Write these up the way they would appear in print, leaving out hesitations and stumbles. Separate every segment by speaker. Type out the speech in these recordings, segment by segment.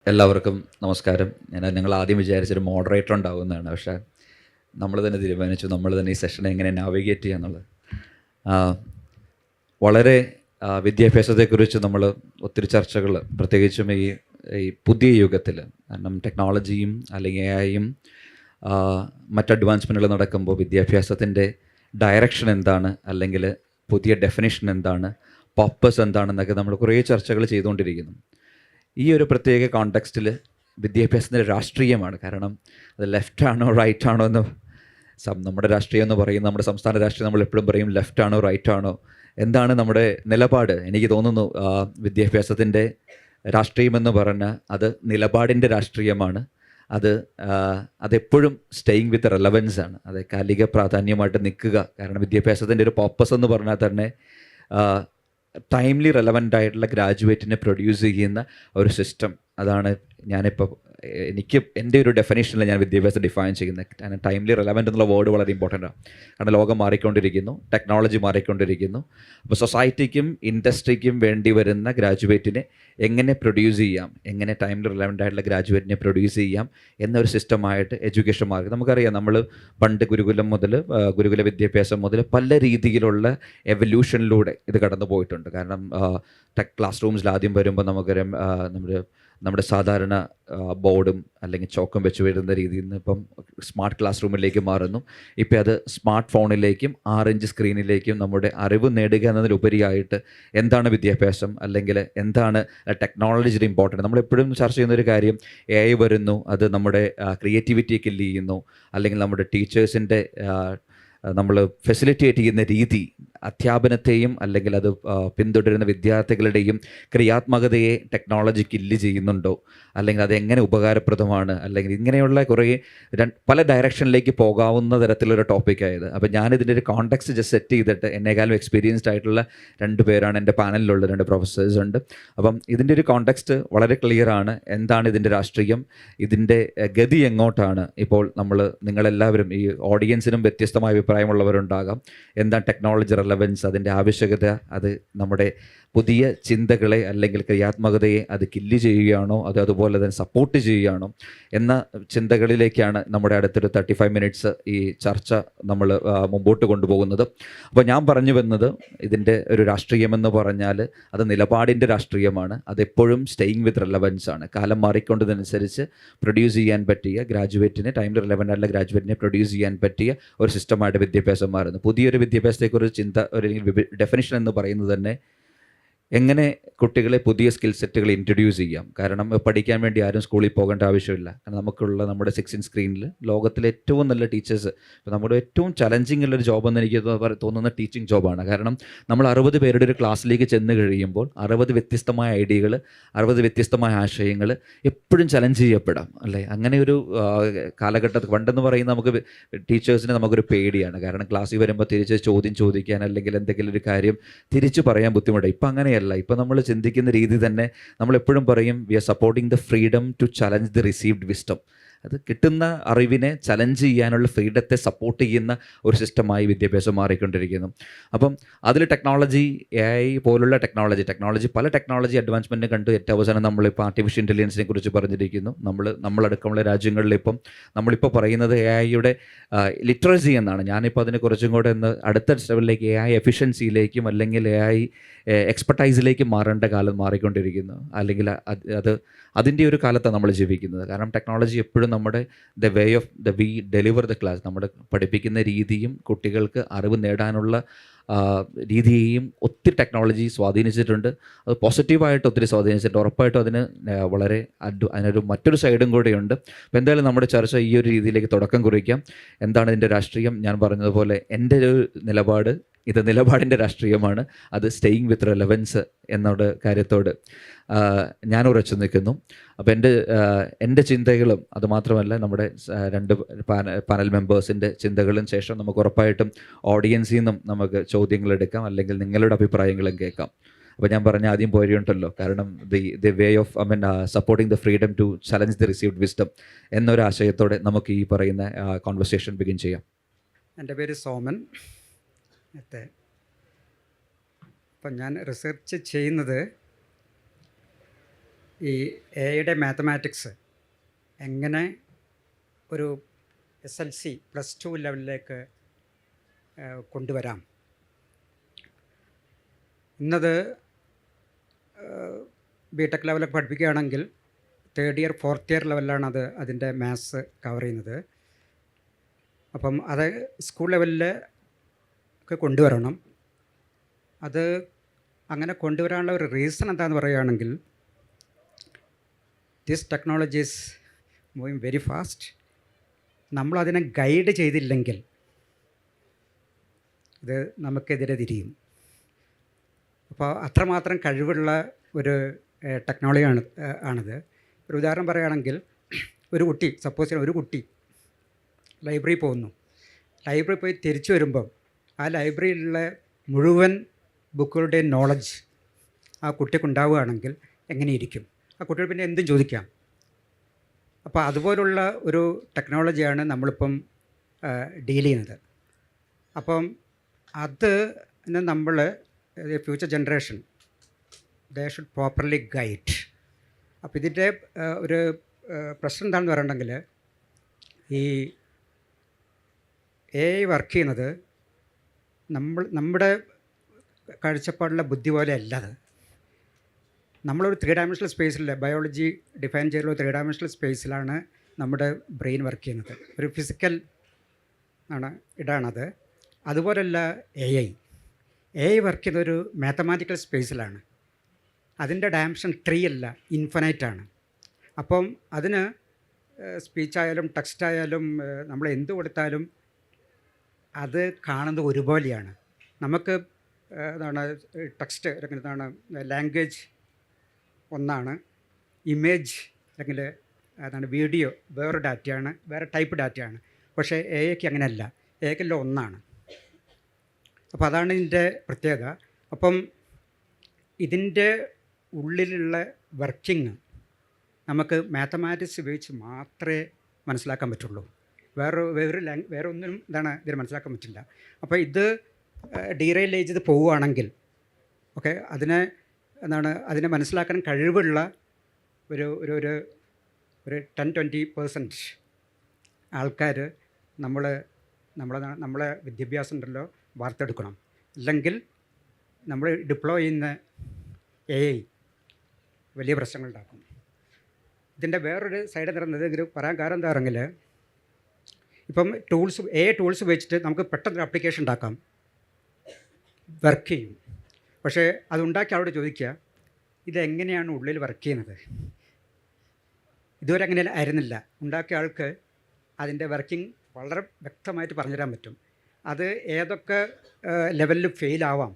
Speaker 1: എല്ലാവർക്കും നമസ്കാരം. നിങ്ങൾ ആദ്യം വിചാരിച്ചൊരു മോഡറേറ്റർ ഉണ്ടാവുമെന്നാണ്. പക്ഷേ നമ്മൾ തന്നെ തീരുമാനിച്ചു നമ്മൾ തന്നെ ഈ സെഷൻ എങ്ങനെ നാവിഗേറ്റ് ചെയ്യാന്നുള്ളത്. വളരെ വിദ്യാഭ്യാസത്തെക്കുറിച്ച് നമ്മൾ ഒത്തിരി ചർച്ചകൾ, പ്രത്യേകിച്ചും ഈ ഈ പുതിയ യുഗത്തിൽ, കാരണം ടെക്നോളജിയും അല്ലെങ്കിൽ എ ഐയും മറ്റ് അഡ്വാൻസ്മെൻറ്റുകൾ നടക്കുമ്പോൾ വിദ്യാഭ്യാസത്തിൻ്റെ ഡയറക്ഷൻ എന്താണ്, അല്ലെങ്കിൽ പുതിയ ഡെഫിനിഷൻ എന്താണ്, പർപ്പസ് എന്താണെന്നൊക്കെ നമ്മൾ കുറേ ചർച്ചകൾ ചെയ്തുകൊണ്ടിരിക്കുന്നു. ഈ ഒരു പ്രത്യേക കോണ്ടെക്സ്റ്റിൽ വിദ്യാഭ്യാസത്തിൻ്റെ രാഷ്ട്രീയമാണ്. കാരണം അത് ലെഫ്റ്റ് ആണോ റൈറ്റ് ആണോ എന്ന് നമ്മുടെ രാഷ്ട്രീയം എന്ന് പറയും, നമ്മുടെ സംസ്ഥാന രാഷ്ട്രീയം നമ്മൾ എപ്പോഴും പറയും ലെഫ്റ്റ് ആണോ റൈറ്റ് ആണോ, എന്താണ് നമ്മുടെ നിലപാട്. എനിക്ക് തോന്നുന്നു വിദ്യാഭ്യാസത്തിൻ്റെ രാഷ്ട്രീയമെന്ന് പറഞ്ഞാൽ അത് നിലപാടിൻ്റെ രാഷ്ട്രീയമാണ്. അത് അതെപ്പോഴും സ്റ്റേയിങ് വിത്ത് റെലവൻസ് ആണ്. അത് കാലിക പ്രാധാന്യമായിട്ട് നിൽക്കുക. കാരണം വിദ്യാഭ്യാസത്തിൻ്റെ ഒരു പർപ്പസ് എന്ന് പറഞ്ഞാൽ തന്നെ ടൈംലി റെലവൻ്റ് ആയിട്ടുള്ള ഗ്രാജുവേറ്റിനെ പ്രൊഡ്യൂസ് ചെയ്യുന്ന ഒരു സിസ്റ്റം. അതാണ് ഞാനിപ്പോൾ എനിക്ക് എൻ്റെ ഒരു ഡെഫിനേഷനിൽ ഞാൻ വിദ്യാഭ്യാസം ഡിഫൈൻ ചെയ്യുന്നത്. കാരണം ടൈംലി റെലവൻ്റ് എന്നുള്ള വേർഡ് വളരെ ഇമ്പോർട്ടൻ്റ് ആണ്. കാരണം ലോകം മാറിക്കൊണ്ടിരിക്കുന്നു, ടെക്നോളജി മാറിക്കൊണ്ടിരിക്കുന്നു. അപ്പോൾ സൊസൈറ്റിക്കും ഇൻഡസ്ട്രിക്കും വേണ്ടി വരുന്ന ഗ്രാജുവേറ്റിനെ എങ്ങനെ പ്രൊഡ്യൂസ് ചെയ്യാം, എങ്ങനെ ടൈംലി റെലവൻ്റ് ആയിട്ടുള്ള ഗ്രാജുവേറ്റിനെ പ്രൊഡ്യൂസ് ചെയ്യാം എന്നൊരു സിസ്റ്റമായിട്ട് എഡ്യൂക്കേഷൻ മാറി. നമുക്കറിയാം, നമ്മൾ പണ്ട് ഗുരുകുല വിദ്യാഭ്യാസം മുതൽ പല രീതിയിലുള്ള എവല്യൂഷനിലൂടെ ഇത് കടന്നു പോയിട്ടുണ്ട്. കാരണം ക്ലാസ് റൂംസിൽ ആദ്യം വരുമ്പോൾ നമുക്കറിയാം, നമ്മുടെ സാധാരണ ബോർഡും അല്ലെങ്കിൽ ചോക്കും വെച്ച് വരുന്ന രീതിയിൽ നിന്ന് ഇപ്പം സ്മാർട്ട് ക്ലാസ് റൂമിലേക്ക് മാറുന്നു. ഇപ്പം അത് സ്മാർട്ട് ഫോണിലേക്കും 6 ഇഞ്ച് സ്ക്രീനിലേക്കും നമ്മുടെ അറിവ് നേടുക എന്നതിലുപരിയായിട്ട് എന്താണ് വിദ്യാഭ്യാസം, അല്ലെങ്കിൽ എന്താണ് ടെക്നോളജിയുടെ ഇമ്പോർട്ടൻറ്റ്. നമ്മളെപ്പോഴും ചർച്ച ചെയ്യുന്നൊരു കാര്യം, എ ഐ വരുന്നു, അത് നമ്മുടെ ക്രിയേറ്റിവിറ്റിയെ കില്ല് ചെയ്യുന്നു, അല്ലെങ്കിൽ നമ്മുടെ ടീച്ചേഴ്സിൻ്റെ നമ്മൾ ഫെസിലിറ്റേറ്റ് ചെയ്യുന്ന രീതി, അധ്യാപനത്തെയും അല്ലെങ്കിൽ അത് പിന്തുടരുന്ന വിദ്യാർത്ഥികളുടെയും ക്രിയാത്മകതയെ ടെക്നോളജി കില്ല് ചെയ്യുന്നുണ്ടോ, അല്ലെങ്കിൽ അതെങ്ങനെ ഉപകാരപ്രദമാണ്, അല്ലെങ്കിൽ ഇങ്ങനെയുള്ള കുറേ പല ഡയറക്ഷനിലേക്ക് പോകാവുന്ന തരത്തിലൊരു ടോപ്പിക്കായത്. അപ്പോൾ ഞാനിതിൻ്റെ ഒരു കോണ്ടെക്സ്റ്റ് ജസ്റ്റ് സെറ്റ് ചെയ്തിട്ട്, എന്നെക്കാളും എക്സ്പീരിയൻസ്ഡ് ആയിട്ടുള്ള 2 പേരാണ് എൻ്റെ പാനലിലുള്ള 2 പ്രൊഫസേഴ്സ് ഉണ്ട്. അപ്പം ഇതിൻ്റെ ഒരു കോണ്ടെക്സ്റ്റ് വളരെ ക്ലിയർ ആണ്. എന്താണ് ഇതിൻ്റെ രാഷ്ട്രീയം, ഇതിൻ്റെ ഗതി എങ്ങോട്ടാണ്. ഇപ്പോൾ നിങ്ങളെല്ലാവരും, ഈ ഓഡിയൻസിനും വ്യത്യസ്തമായ അഭിപ്രായമുള്ളവരുണ്ടാകാം. എന്താണ് ടെക്നോളജി റെലവൻസ്, അതിൻ്റെ ആവശ്യകത, അത് നമ്മുടെ പുതിയ ചിന്തകളെ അല്ലെങ്കിൽ ക്രിയാത്മകതയെ അത് കില്ല് ചെയ്യുകയാണോ, അത് അതുപോലെ തന്നെ സപ്പോർട്ട് ചെയ്യുകയാണോ എന്ന ചിന്തകളിലേക്കാണ് നമ്മുടെ അടുത്തൊരു 35 മിനിറ്റ്സ് ഈ ചർച്ച നമ്മൾ മുമ്പോട്ട് കൊണ്ടുപോകുന്നത്. അപ്പോൾ ഞാൻ പറഞ്ഞു വന്നത്, ഇതിൻ്റെ ഒരു രാഷ്ട്രീയമെന്ന് പറഞ്ഞാൽ അത് നിലപാടിൻ്റെ രാഷ്ട്രീയമാണ്. അതെപ്പോഴും സ്റ്റേയിങ് വിത്ത് റെലവൻസ് ആണ്. കാലം മാറിക്കൊണ്ടതനുസരിച്ച് പ്രൊഡ്യൂസ് ചെയ്യാൻ പറ്റിയ ഗ്രാജുവേറ്റിനെ, ടൈമിൽ റെലവൻ്റ് ആയിട്ടുള്ള ഗ്രാജുവേറ്റിനെ പ്രൊഡ്യൂസ് ചെയ്യാൻ പറ്റിയ ഒരു സിസ്റ്റമായിട്ട് വിദ്യാഭ്യാസം മാറുന്നു. പുതിയൊരു വിദ്യാഭ്യാസത്തെക്കുറിച്ച് ഒരു ഡെഫിനിഷൻ എന്ന് പറയുന്നത് തന്നെ എങ്ങനെ കുട്ടികളെ പുതിയ സ്കിൽ സെറ്റുകൾ ഇൻട്രൊഡ്യൂസ് ചെയ്യാം. കാരണം പഠിക്കാൻ വേണ്ടി ആരും സ്കൂളിൽ പോകേണ്ട ആവശ്യമില്ല. കാരണം നമ്മുടെ 6 ഇഞ്ച് സ്ക്രീനിൽ ലോകത്തിലെ ഏറ്റവും നല്ല ടീച്ചേഴ്സ്, ഇപ്പോൾ നമ്മുടെ ഏറ്റവും ചലഞ്ചിങ് ഉള്ളൊരു ജോബെന്ന് എനിക്ക് തോന്നുന്ന ടീച്ചിങ് ജോബാണ്. കാരണം നമ്മൾ 60 പേരുടെ ഒരു ക്ലാസ്സിലേക്ക് ചെന്ന് കഴിയുമ്പോൾ 60 വ്യത്യസ്തമായ ഐഡിയകൾ, 60 വ്യത്യസ്തമായ ആശയങ്ങൾ എപ്പോഴും ചലഞ്ച് ചെയ്യപ്പെടാം, അല്ലേ? അങ്ങനെ ഒരു കാലഘട്ടത്തിൽ പണ്ടെന്ന് പറയുന്നത് നമുക്ക് ടീച്ചേഴ്സിന് നമുക്കൊരു പേടിയാണ്. കാരണം ക്ലാസ്സിൽ വരുമ്പോൾ തിരിച്ച് ചോദ്യം ചോദിക്കാൻ, അല്ലെങ്കിൽ എന്തെങ്കിലും ഒരു കാര്യം തിരിച്ചു പറയാൻ ബുദ്ധിമുട്ടാണ്. ഇപ്പം അങ്ങനെയല്ല. ഇപ്പം നമ്മൾ ചിന്തിക്കുന്ന രീതി തന്നെ, നമ്മളെപ്പോഴും പറയും we are supporting the freedom to challenge the received wisdom. അത് കിട്ടുന്ന അറിവിനെ ചലഞ്ച് ചെയ്യാനുള്ള ഫ്രീഡത്തെ സപ്പോർട്ട് ചെയ്യുന്ന ഒരു സിസ്റ്റമായി വിദ്യാഭ്യാസം മാറിക്കൊണ്ടിരിക്കുന്നു. അപ്പം അതിൽ ടെക്നോളജി, എ ഐ പോലുള്ള ടെക്നോളജി പല ടെക്നോളജി അഡ്വാൻസ്മെൻറ്റ് കണ്ടു. ഏറ്റവും അവസാനം നമ്മളിപ്പോൾ ആർട്ടിഫിഷ്യൽ ഇൻ്റലിജൻസിനെ കുറിച്ച് പറഞ്ഞിരിക്കുന്നു. നമ്മളടക്കമുള്ള രാജ്യങ്ങളിൽ നമ്മളിപ്പോൾ പറയുന്നത് എ ഐയുടെ ലിറ്ററസി എന്നാണ്. ഞാനിപ്പോൾ അതിനെ കുറച്ചും കൂടെ അടുത്ത ലെവലിലേക്ക്, എ ഐ എഫിഷ്യൻസിയിലേക്കും അല്ലെങ്കിൽ എ ഐ എക്സ്പെർട്ടൈസിലേക്കും മാറേണ്ട കാലം മാറിക്കൊണ്ടിരിക്കുന്നു. അല്ലെങ്കിൽ അതിൻ്റെ ഒരു കാലത്താണ് നമ്മൾ ജീവിക്കുന്നത്. കാരണം ടെക്നോളജി എപ്പോഴും നമ്മുടെ വി ഡെലിവർ ദ ക്ലാസ്, നമ്മുടെ പഠിപ്പിക്കുന്ന രീതിയും കുട്ടികൾക്ക് അറിവ് നേടാനുള്ള രീതിയെയും ഒത്തിരി ടെക്നോളജി സ്വാധീനിച്ചിട്ടുണ്ട്. അത് പോസിറ്റീവായിട്ട് ഒത്തിരി സ്വാധീനിച്ചിട്ടുണ്ട്. ഉറപ്പായിട്ടും അതിനൊരു മറ്റൊരു സൈഡും കൂടെയുണ്ട്. അപ്പോൾ എന്തായാലും നമ്മുടെ ചർച്ച ഈ ഒരു രീതിയിലേക്ക് തുടക്കം കുറിക്കാം. എന്താണ് ഇതിൻ്റെ രാഷ്ട്രീയം? ഞാൻ പറഞ്ഞതുപോലെ എൻ്റെ ഒരു നിലപാട്, ഇത് നിലപാടിൻ്റെ രാഷ്ട്രീയമാണ്. അത് സ്റ്റേയിങ് വിത്ത് റെലവൻസ് എന്നോട് കാര്യത്തോട് ഞാൻ ഉറച്ചു നിൽക്കുന്നു. അപ്പോൾ എൻ്റെ ചിന്തകളും, അതുമാത്രമല്ല നമ്മുടെ 2 പാനൽ മെമ്പേഴ്സിൻ്റെ ചിന്തകളും ശേഷം നമുക്ക് ഉറപ്പായിട്ടും ഓഡിയൻസിൽ നിന്നും നമുക്ക് ചോദ്യങ്ങൾ എടുക്കാം, അല്ലെങ്കിൽ നിങ്ങളുടെ അഭിപ്രായങ്ങളും കേൾക്കാം. അപ്പോൾ ഞാൻ പറഞ്ഞ ആദ്യം പോയിട്ടുണ്ടല്ലോ, കാരണം the way of supporting the freedom to challenge the received wisdom എന്നൊരു ആശയത്തോടെ നമുക്ക് ഈ പറയുന്ന കോൺവെർസേഷൻ ബിഗിൻ ചെയ്യാം.
Speaker 2: എൻ്റെ പേര് സോമൻ. അപ്പം ഞാൻ റിസർച്ച് ചെയ്യുന്നത് ഈ എയുടെ മാത്തമാറ്റിക്സ് എങ്ങനെ ഒരു SLC +2 ലെവലിലേക്ക് കൊണ്ടുവരാം. ഇന്നത് ബിടെക് ലെവലൊക്കെ പഠിപ്പിക്കുകയാണെങ്കിൽ 3rd ഇയർ 4th ഇയർ ലെവലിലാണ് അതിൻ്റെ മാത്സ് കവർ ചെയ്യുന്നത്. അപ്പം അത് സ്കൂൾ ലെവലിൽ ഒക്കെ കൊണ്ടുവരണം. അത് അങ്ങനെ കൊണ്ടുവരാനുള്ള ഒരു റീസൺ എന്താണെന്ന് പറയുകയാണെങ്കിൽ, this technology is moving very fast. നമ്മളതിനെ ഗൈഡ് ചെയ്തില്ലെങ്കിൽ ഇത് നമുക്കെതിരെ തിരിയും. അപ്പോൾ അത്രമാത്രം കഴിവുള്ള ഒരു ടെക്നോളജിയാണ് ആണിത്. ഒരു ഉദാഹരണം പറയുകയാണെങ്കിൽ, ഒരു കുട്ടി, സപ്പോസ് ഒരു കുട്ടി ലൈബ്രറി പോകുന്നു. ലൈബ്രറി പോയി തിരിച്ചു വരുമ്പം ആ ലൈബ്രറിയിലുള്ള മുഴുവൻ ബുക്കുകളുടെയും നോളജ് ആ കുട്ടിക്കുണ്ടാവുകയാണെങ്കിൽ എങ്ങനെയിരിക്കും? ആ കുട്ടികൾ പിന്നെ എന്തും ചോദിക്കാം. അപ്പോൾ അതുപോലുള്ള ഒരു ടെക്നോളജിയാണ് നമ്മളിപ്പം ഡീൽ ചെയ്യുന്നത്. അപ്പം അത് നമ്മൾ future generation they should properly guide. അപ്പോൾ ഇതിൻ്റെ ഒരു പ്രശ്നം എന്താണെന്ന് പറയുകയാണെങ്കിൽ, ഈ AI വർക്ക് ചെയ്യുന്നത് നമ്മുടെ കാഴ്ചപ്പാടുള്ള ബുദ്ധി പോലെ അല്ല. അത് നമ്മളൊരു 3 ഡയമെൻഷണൽ സ്പേസിൽ, ബയോളജി ഡിഫൈൻ ചെയ്തുള്ള 3 ഡയമെൻഷണൽ സ്പേസിലാണ് നമ്മുടെ ബ്രെയിൻ വർക്ക് ചെയ്യുന്നത്. ഒരു ഫിസിക്കൽ ഇടാണത്. അതുപോലല്ല AI വർക്ക് ചെയ്യുന്ന ഒരു മാത്തമാറ്റിക്കൽ സ്പേസിലാണ്. അതിൻ്റെ ഡയമെൻഷൻ 3 അല്ല, ഇൻഫിനൈറ്റാണ്. അപ്പം അതിന് സ്പീച്ചായാലും ടെക്സ്റ്റായാലും നമ്മൾ എന്ത് കൊടുത്താലും അത് കാണുന്നത് ഒരുപോലെയാണ്. നമുക്ക് ടെക്സ്റ്റ് ലാംഗ്വേജ് ഒന്നാണ്, ഇമേജ് അല്ലെങ്കിൽ വീഡിയോ വേറെ ഡാറ്റയാണ്, വേറെ ടൈപ്പ് ഡാറ്റയാണ്. പക്ഷേ AIക്ക് അങ്ങനെയല്ല, AIക്കെല്ലാം ഒന്നാണ്. അപ്പോൾ അതാണ് ഇതിൻ്റെ പ്രത്യേകത. അപ്പം ഇതിൻ്റെ ഉള്ളിലുള്ള വർക്കിംഗ് നമുക്ക് മാത്തമാറ്റിക്സ് ഉപയോഗിച്ച് മാത്രമേ മനസ്സിലാക്കാൻ പറ്റുള്ളൂ. വേറെ ഒന്നും ഇതിന് മനസ്സിലാക്കാൻ പറ്റില്ല. അപ്പോൾ ഇത് ഡീറെയിൽ ചെയ്ത് പോവുകയാണെങ്കിൽ അതിനെ മനസ്സിലാക്കാൻ കഴിവുള്ള ഒരു 10-20% ആൾക്കാർ നമ്മളെ വിദ്യാഭ്യാസം ഉണ്ടല്ലോ വാർത്തെടുക്കണം. അല്ലെങ്കിൽ നമ്മൾ ഡിപ്ലോയ് ചെയ്യുന്ന AI വലിയ പ്രശ്നങ്ങളുണ്ടാക്കും. ഇതിൻ്റെ വേറൊരു സൈഡ് നിറഞ്ഞത് ഇത് പറയാൻ കാരണം എന്താ പറഞ്ഞെങ്കിൽ, ഇപ്പം AI ടൂൾസ് ഉപയോഗിച്ചിട്ട് നമുക്ക് പെട്ടെന്നൊരു ആപ്ലിക്കേഷൻ ഉണ്ടാക്കാം, വർക്ക് ചെയ്യും. പക്ഷേ അതുണ്ടാക്കി അവരോട് ചോദിക്കുക, ഇതെങ്ങനെയാണ് ഉള്ളിൽ വർക്ക് ചെയ്യുന്നത്? ഇതുവരെ അങ്ങനെ ആയിരുന്നില്ല. ഉണ്ടാക്കിയ ആൾക്ക് അതിൻ്റെ വർക്കിംഗ് വളരെ വ്യക്തമായിട്ട് പറഞ്ഞുതരാൻ പറ്റും. അത് ഏതൊക്കെ ലെവലിൽ ഫെയിലാവാം,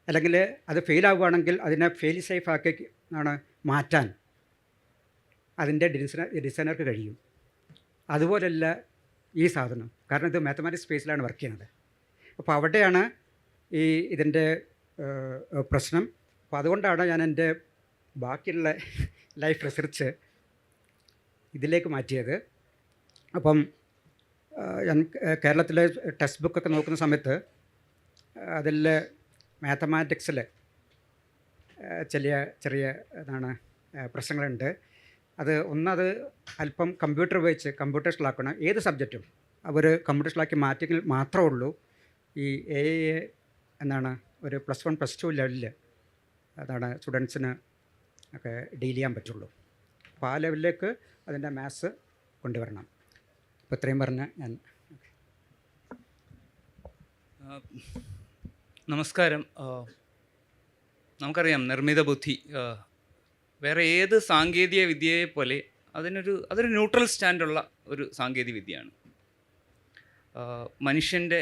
Speaker 2: അല്ലെങ്കിൽ അത് ഫെയിലാവുകയാണെങ്കിൽ അതിനെ ഫെയിൽ സേഫ് ആക്കി മാറ്റാൻ അതിൻ്റെ ഡിസൈനർക്ക് കഴിയും. അതുപോലെയല്ല ഈ സാധനം, കാരണം ഇത് മാത്തമാറ്റിക്സ് സ്പേസിലാണ് വർക്ക് ചെയ്യുന്നത്. അപ്പോൾ അവിടെയാണ് ഇതിൻ്റെ പ്രശ്നം. അപ്പോൾ അതുകൊണ്ടാണ് ഞാൻ എൻ്റെ ബാക്കിയുള്ള ലൈഫ് റിസർച്ച് ഇതിലേക്ക് മാറ്റിയത്. അപ്പം ഞാൻ കേരളത്തിലെ ടെക്സ്റ്റ് ബുക്കൊക്കെ നോക്കുന്ന സമയത്ത് അതിൽ മാത്തമാറ്റിക്സിൽ ചെറിയ പ്രശ്നങ്ങളുണ്ട്. അത് അല്പം കമ്പ്യൂട്ടേഷനിലാക്കണം. ഏത് സബ്ജക്റ്റും അവർ കമ്പ്യൂട്ടേഷനിലാക്കി മാറ്റിയെങ്കിൽ മാത്രമേ ഉള്ളൂ ഈ AI ഒരു +1 +2 ലെവലിൽ സ്റ്റുഡൻസിന് ഒക്കെ ഡീൽ ചെയ്യാൻ പറ്റുള്ളൂ. അപ്പോൾ ആ ലെവലിലേക്ക് അതിൻ്റെ മാത്സ് കൊണ്ടുവരണം. അപ്പോൾ ഇത്രയും പറഞ്ഞ് ഞാൻ
Speaker 3: നമസ്കാരം. നമുക്കറിയാം നിർമ്മിത ബുദ്ധി വേറെ ഏത് സാങ്കേതിക വിദ്യയെ പോലെ അതൊരു ന്യൂട്രൽ സ്റ്റാൻഡുള്ള ഒരു സാങ്കേതിക വിദ്യയാണ്. മനുഷ്യൻ്റെ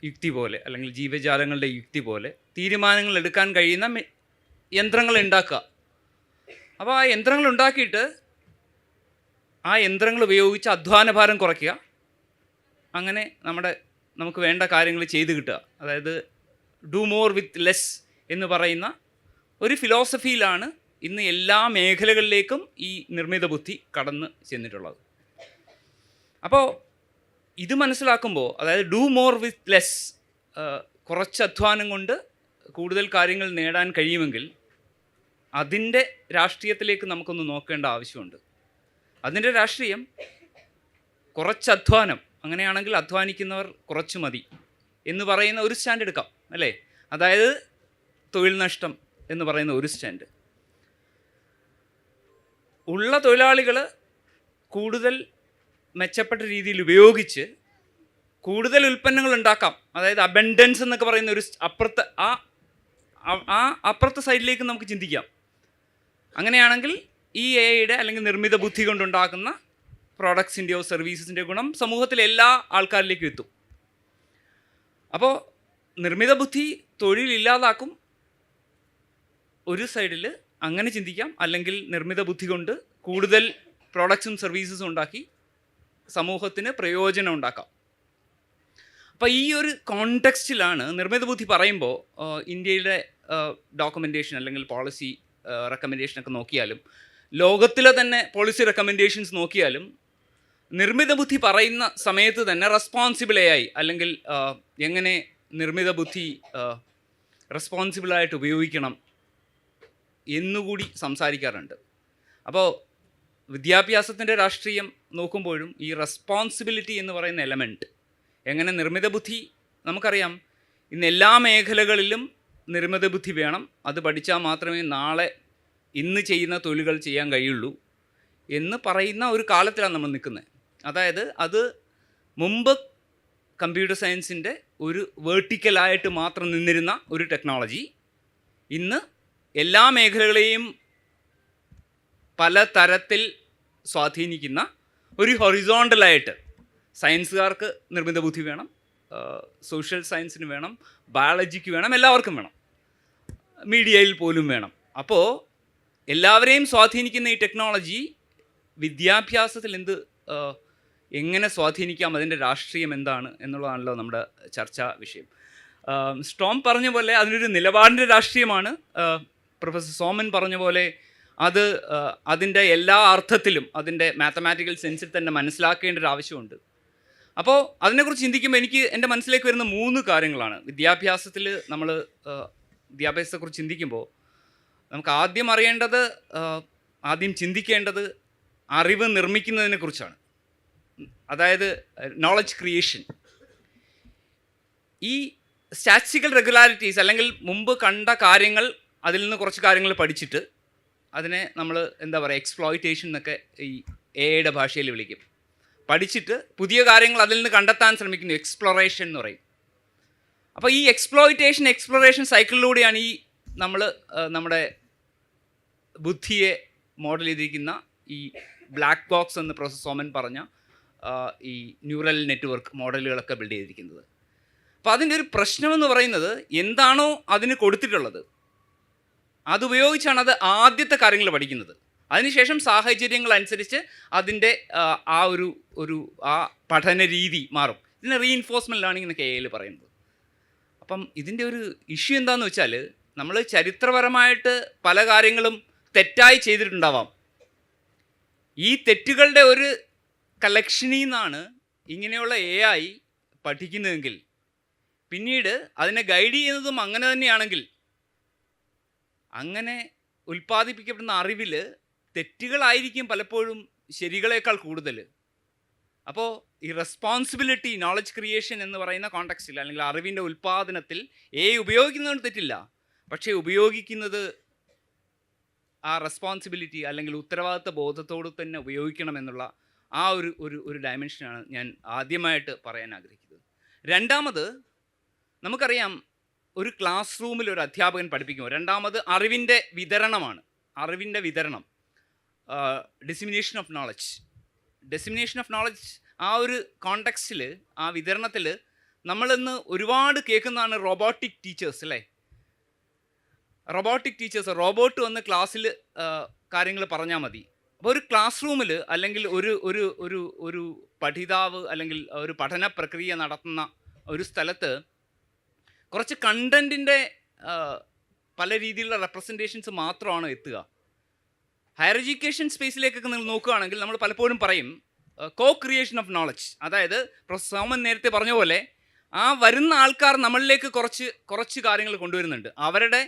Speaker 3: യുക്തി പോലെ അല്ലെങ്കിൽ ജീവജാലങ്ങളുടെ യുക്തി പോലെ തീരുമാനങ്ങൾ എടുക്കാൻ കഴിയുന്ന യന്ത്രങ്ങൾ ഉണ്ടാക്കുക. അപ്പോൾ ആ യന്ത്രങ്ങൾ ഉണ്ടാക്കിയിട്ട് ആ യന്ത്രങ്ങൾ ഉപയോഗിച്ച് അധ്വാനഭാരം കുറയ്ക്കുക, അങ്ങനെ നമുക്ക് വേണ്ട കാര്യങ്ങൾ ചെയ്ത് കിട്ടുക. അതായത് ഡു മോർ വിത്ത് ലെസ് എന്ന് പറയുന്ന ഒരു ഫിലോസഫിയിലാണ് ഇന്ന് എല്ലാ മേഖലകളിലേക്കും ഈ നിർമ്മിത ബുദ്ധി കടന്ന് ചെന്നിട്ടുള്ളത്. അപ്പോൾ ഇത് മനസ്സിലാക്കുമ്പോൾ, അതായത് ഡു മോർ വിത്ത് ലെസ്, കുറച്ച് അധ്വാനം കൊണ്ട് കൂടുതൽ കാര്യങ്ങൾ നേടാൻ കഴിയുമെങ്കിൽ അതിൻ്റെ രാഷ്ട്രീയത്തിലേക്ക് നമുക്കൊന്ന് നോക്കേണ്ട ആവശ്യമുണ്ട്. അതിൻ്റെ രാഷ്ട്രീയം കുറച്ച് അധ്വാനം, അങ്ങനെയാണെങ്കിൽ അധ്വാനിക്കുന്നവർ കുറച്ച് മതി എന്ന് പറയുന്ന ഒരു സ്റ്റാൻഡ് എടുക്കാം അല്ലേ? അതായത് തൊഴിൽ നഷ്ടം എന്ന് പറയുന്ന ഒരു സ്റ്റാൻഡ്. ഉള്ള തൊഴിലാളികൾ കൂടുതൽ മെച്ചപ്പെട്ട രീതിയിൽ ഉപയോഗിച്ച് കൂടുതൽ ഉൽപ്പന്നങ്ങൾ ഉണ്ടാക്കാം. അതായത് അബൻഡൻസ് എന്നൊക്കെ പറയുന്ന ഒരു അപ്പുറത്തെ സൈഡിലേക്ക് നമുക്ക് ചിന്തിക്കാം. അങ്ങനെയാണെങ്കിൽ ഈ എയുടെ അല്ലെങ്കിൽ നിർമ്മിത ബുദ്ധി കൊണ്ടുണ്ടാക്കുന്ന പ്രോഡക്ട്സിൻ്റെയോ സർവീസസിൻ്റെയോ ഗുണം സമൂഹത്തിലെ എല്ലാ ആൾക്കാരിലേക്കും എത്തും. അപ്പോൾ നിർമ്മിത ബുദ്ധി തൊഴിലില്ലാതാക്കും ഒരു സൈഡിൽ, അങ്ങനെ ചിന്തിക്കാം. അല്ലെങ്കിൽ നിർമ്മിത ബുദ്ധി കൊണ്ട് കൂടുതൽ പ്രോഡക്ട്സും സർവീസസും ഉണ്ടാക്കി സമൂഹത്തിന് പ്രയോജനം ഉണ്ടാക്കാം. അപ്പോൾ ഈ ഒരു കോണ്ടെക്സ്റ്റിലാണ് നിർമ്മിത ബുദ്ധി പറയുമ്പോൾ ഇന്ത്യയുടെ ഡോക്യുമെൻറ്റേഷൻ അല്ലെങ്കിൽ പോളിസി റെക്കമെൻഡേഷനൊക്കെ നോക്കിയാലും ലോകത്തിലെ തന്നെ പോളിസി റെക്കമെൻഡേഷൻസ് നോക്കിയാലും നിർമ്മിത ബുദ്ധി പറയുന്ന സമയത്ത് തന്നെ റെസ്പോൺസിബിൾ AI അല്ലെങ്കിൽ എങ്ങനെ നിർമ്മിത ബുദ്ധി റെസ്പോൺസിബിളായിട്ട് ഉപയോഗിക്കണം എന്നുകൂടി സംസാരിക്കാറുണ്ട്. അപ്പോൾ വിദ്യാഭ്യാസത്തിൻ്റെ രാഷ്ട്രീയം നോക്കുമ്പോഴും ഈ റെസ്പോൺസിബിലിറ്റി എന്ന് പറയുന്ന എലമെൻറ്റ്, എങ്ങനെ നിർമ്മിത ബുദ്ധി, നമുക്കറിയാം ഇന്ന് എല്ലാ മേഖലകളിലും നിർമ്മിത ബുദ്ധി വേണം, അത് പഠിച്ചാൽ മാത്രമേ നാളെ ഇന്ന് ചെയ്യുന്ന തൊഴിലുകൾ ചെയ്യാൻ കഴിയുള്ളൂ എന്ന് പറയുന്ന ഒരു കാലത്തിലാണ് നമ്മൾ നിൽക്കുന്നത്. അതായത് അത് മുമ്പ് കമ്പ്യൂട്ടർ സയൻസിൻ്റെ ഒരു വേർട്ടിക്കലായിട്ട് മാത്രം നിന്നിരുന്ന ഒരു ടെക്നോളജി ഇന്ന് എല്ലാ മേഖലകളെയും പല തരത്തിൽ സ്വാധീനിക്കുന്ന ഒരു ഹൊറിസോണ്ടലായിട്ട്. സയൻസുകാർക്ക് നിർമ്മിത ബുദ്ധി വേണം, സോഷ്യൽ സയൻസിന് വേണം, ബയോളജിക്ക് വേണം, എല്ലാവർക്കും വേണം, മീഡിയയിൽ പോലും വേണം. അപ്പോൾ എല്ലാവരെയും സ്വാധീനിക്കുന്ന ഈ ടെക്നോളജി വിദ്യാഭ്യാസത്തിൽ എങ്ങനെ സ്വാധീനിക്കാം, അതിൻ്റെ രാഷ്ട്രീയം എന്താണ് എന്നുള്ളതാണല്ലോ നമ്മുടെ ചർച്ചാ വിഷയം. സ്റ്റോം പറഞ്ഞ പോലെ അതിനൊരു നിലപാടിൻ്റെ രാഷ്ട്രീയമാണ്. പ്രൊഫസർ സോമൻ പറഞ്ഞ പോലെ അത് അതിൻ്റെ എല്ലാ അർത്ഥത്തിലും അതിൻ്റെ മാത്തമാറ്റിക്കൽ സെൻസിൽ തന്നെ മനസ്സിലാക്കേണ്ട ഒരു ആവശ്യമുണ്ട്. അപ്പോൾ അതിനെക്കുറിച്ച് ചിന്തിക്കുമ്പോൾ എൻ്റെ മനസ്സിലേക്ക് വരുന്ന 3 കാര്യങ്ങളാണ്. വിദ്യാഭ്യാസത്തിൽ നമ്മൾ വിദ്യാഭ്യാസത്തെക്കുറിച്ച് ചിന്തിക്കുമ്പോൾ നമുക്ക് ആദ്യം ചിന്തിക്കേണ്ടത് അറിവ് നിർമ്മിക്കുന്നതിനെക്കുറിച്ചാണ്. അതായത് നോളജ് ക്രിയേഷൻ. ഈ സ്റ്റാറ്റിസ്റ്റിക്കൽ റെഗുലാരിറ്റീസ് അല്ലെങ്കിൽ മുമ്പ് കണ്ട കാര്യങ്ങൾ, അതിൽ നിന്ന് കുറച്ച് കാര്യങ്ങൾ പഠിച്ചിട്ട് അതിനെ നമ്മൾ എക്സ്പ്ലോയിറ്റേഷൻ എന്നൊക്കെ ഈ AI ഭാഷയിൽ വിളിക്കും. പഠിച്ചിട്ട് പുതിയ കാര്യങ്ങൾ അതിൽ നിന്ന് കണ്ടെത്താൻ ശ്രമിക്കുന്നു, എക്സ്പ്ലോറേഷൻ എന്ന് പറയും. അപ്പോൾ ഈ എക്സ്പ്ലോറേഷൻ സൈക്കിളിലൂടെയാണ് നമ്മുടെ ബുദ്ധിയെ മോഡൽ ചെയ്തിരിക്കുന്ന ഈ ബ്ലാക്ക് ബോക്സ് എന്ന് പ്രൊഫസർ സോമൻ പറഞ്ഞ ഈ ന്യൂറൽ നെറ്റ്വർക്ക് മോഡലുകളൊക്കെ ബിൽഡ് ചെയ്തിരിക്കുന്നത്. അപ്പോൾ അതിൻ്റെ ഒരു പ്രശ്നമെന്ന് പറയുന്നത് എന്താണോ അതിന് കൊടുത്തിട്ടുള്ളത് അതുപയോഗിച്ചാണ് അത് ആദ്യത്തെ കാര്യങ്ങൾ പഠിക്കുന്നത്. അതിനുശേഷം സാഹചര്യങ്ങൾ അനുസരിച്ച് അതിൻ്റെ ആ പഠന രീതി മാറും. ഇതിന് റീഇൻഫോഴ്സ്മെൻറ്റ് ലേണിംഗ് എന്നൊക്കെ AI പറയുന്നത്. അപ്പം ഇതിൻ്റെ ഒരു ഇഷ്യൂ എന്താണെന്ന് വെച്ചാൽ നമ്മൾ ചരിത്രപരമായിട്ട് പല കാര്യങ്ങളും തെറ്റായി ചെയ്തിട്ടുണ്ടാവാം. ഈ തെറ്റുകളുടെ ഒരു കളക്ഷനിൽ നിന്നാണ് ഇങ്ങനെയുള്ള AI പഠിക്കുന്നതെങ്കിൽ പിന്നീട് അതിനെ ഗൈഡ് ചെയ്യുന്നതും അങ്ങനെ തന്നെയാണെങ്കിൽ അങ്ങനെ ഉൽപ്പാദിപ്പിക്കപ്പെടുന്ന അറിവിൽ തെറ്റുകളായിരിക്കും പലപ്പോഴും ശരികളേക്കാൾ കൂടുതൽ. അപ്പോൾ ഈ റെസ്പോൺസിബിലിറ്റി, നോളജ് ക്രിയേഷൻ എന്ന് പറയുന്ന കോണ്ടെക്സ്റ്റിൽ അല്ലെങ്കിൽ അറിവിൻ്റെ ഉൽപ്പാദനത്തിൽ AI ഉപയോഗിക്കുന്നതുകൊണ്ട് തെറ്റില്ല. പക്ഷേ ഉപയോഗിക്കുന്നത് ആ റെസ്പോൺസിബിലിറ്റി അല്ലെങ്കിൽ ഉത്തരവാദിത്ത ബോധത്തോട് തന്നെ ഉപയോഗിക്കണമെന്നുള്ള ആ ഒരു ഡയമെൻഷനാണ് ഞാൻ ആദ്യമായിട്ട് പറയാൻ ആഗ്രഹിക്കുന്നത്. രണ്ടാമത്, നമുക്കറിയാം ഒരു ക്ലാസ് റൂമിൽ ഒരു അധ്യാപകൻ പഠിപ്പിക്കുമ്പോൾ രണ്ടാമത് അറിവിൻ്റെ വിതരണമാണ്. അറിവിൻ്റെ വിതരണം, ഡിസിമിനേഷൻ ഓഫ് നോളജ്. ആ ഒരു കോണ്ടെക്സ്റ്റിൽ, ആ വിതരണത്തിൽ നമ്മളിന്ന് ഒരുപാട് കേൾക്കുന്നതാണ് റോബോട്ടിക് ടീച്ചേഴ്സ് അല്ലേ? റോബോട്ട് വന്ന് ക്ലാസ്സിൽ കാര്യങ്ങൾ പറഞ്ഞാൽ മതി. അപ്പോൾ ഒരു ക്ലാസ് റൂമിൽ അല്ലെങ്കിൽ ഒരു പഠിതാവ് അല്ലെങ്കിൽ ഒരു പഠന പ്രക്രിയ നടത്തുന്ന ഒരു സ്ഥലത്ത് കുറച്ച് കണ്ടൻറ്റിൻ്റെ പല രീതിയിലുള്ള റെപ്രസെൻറ്റേഷൻസ് മാത്രമാണ് എത്തുക. ഹയർ എഡ്യൂക്കേഷൻ സ്പേസിലേക്കൊക്കെ നിങ്ങൾ നോക്കുകയാണെങ്കിൽ നമ്മൾ പലപ്പോഴും പറയും ക്രിയേഷൻ ഓഫ് നോളജ്. അതായത് പ്രൊഫസർ സോമൻ നേരത്തെ പറഞ്ഞ പോലെ ആ വരുന്ന ആൾക്കാർ നമ്മളിലേക്ക് കുറച്ച് കാര്യങ്ങൾ കൊണ്ടുവരുന്നുണ്ട്. അവരുടെ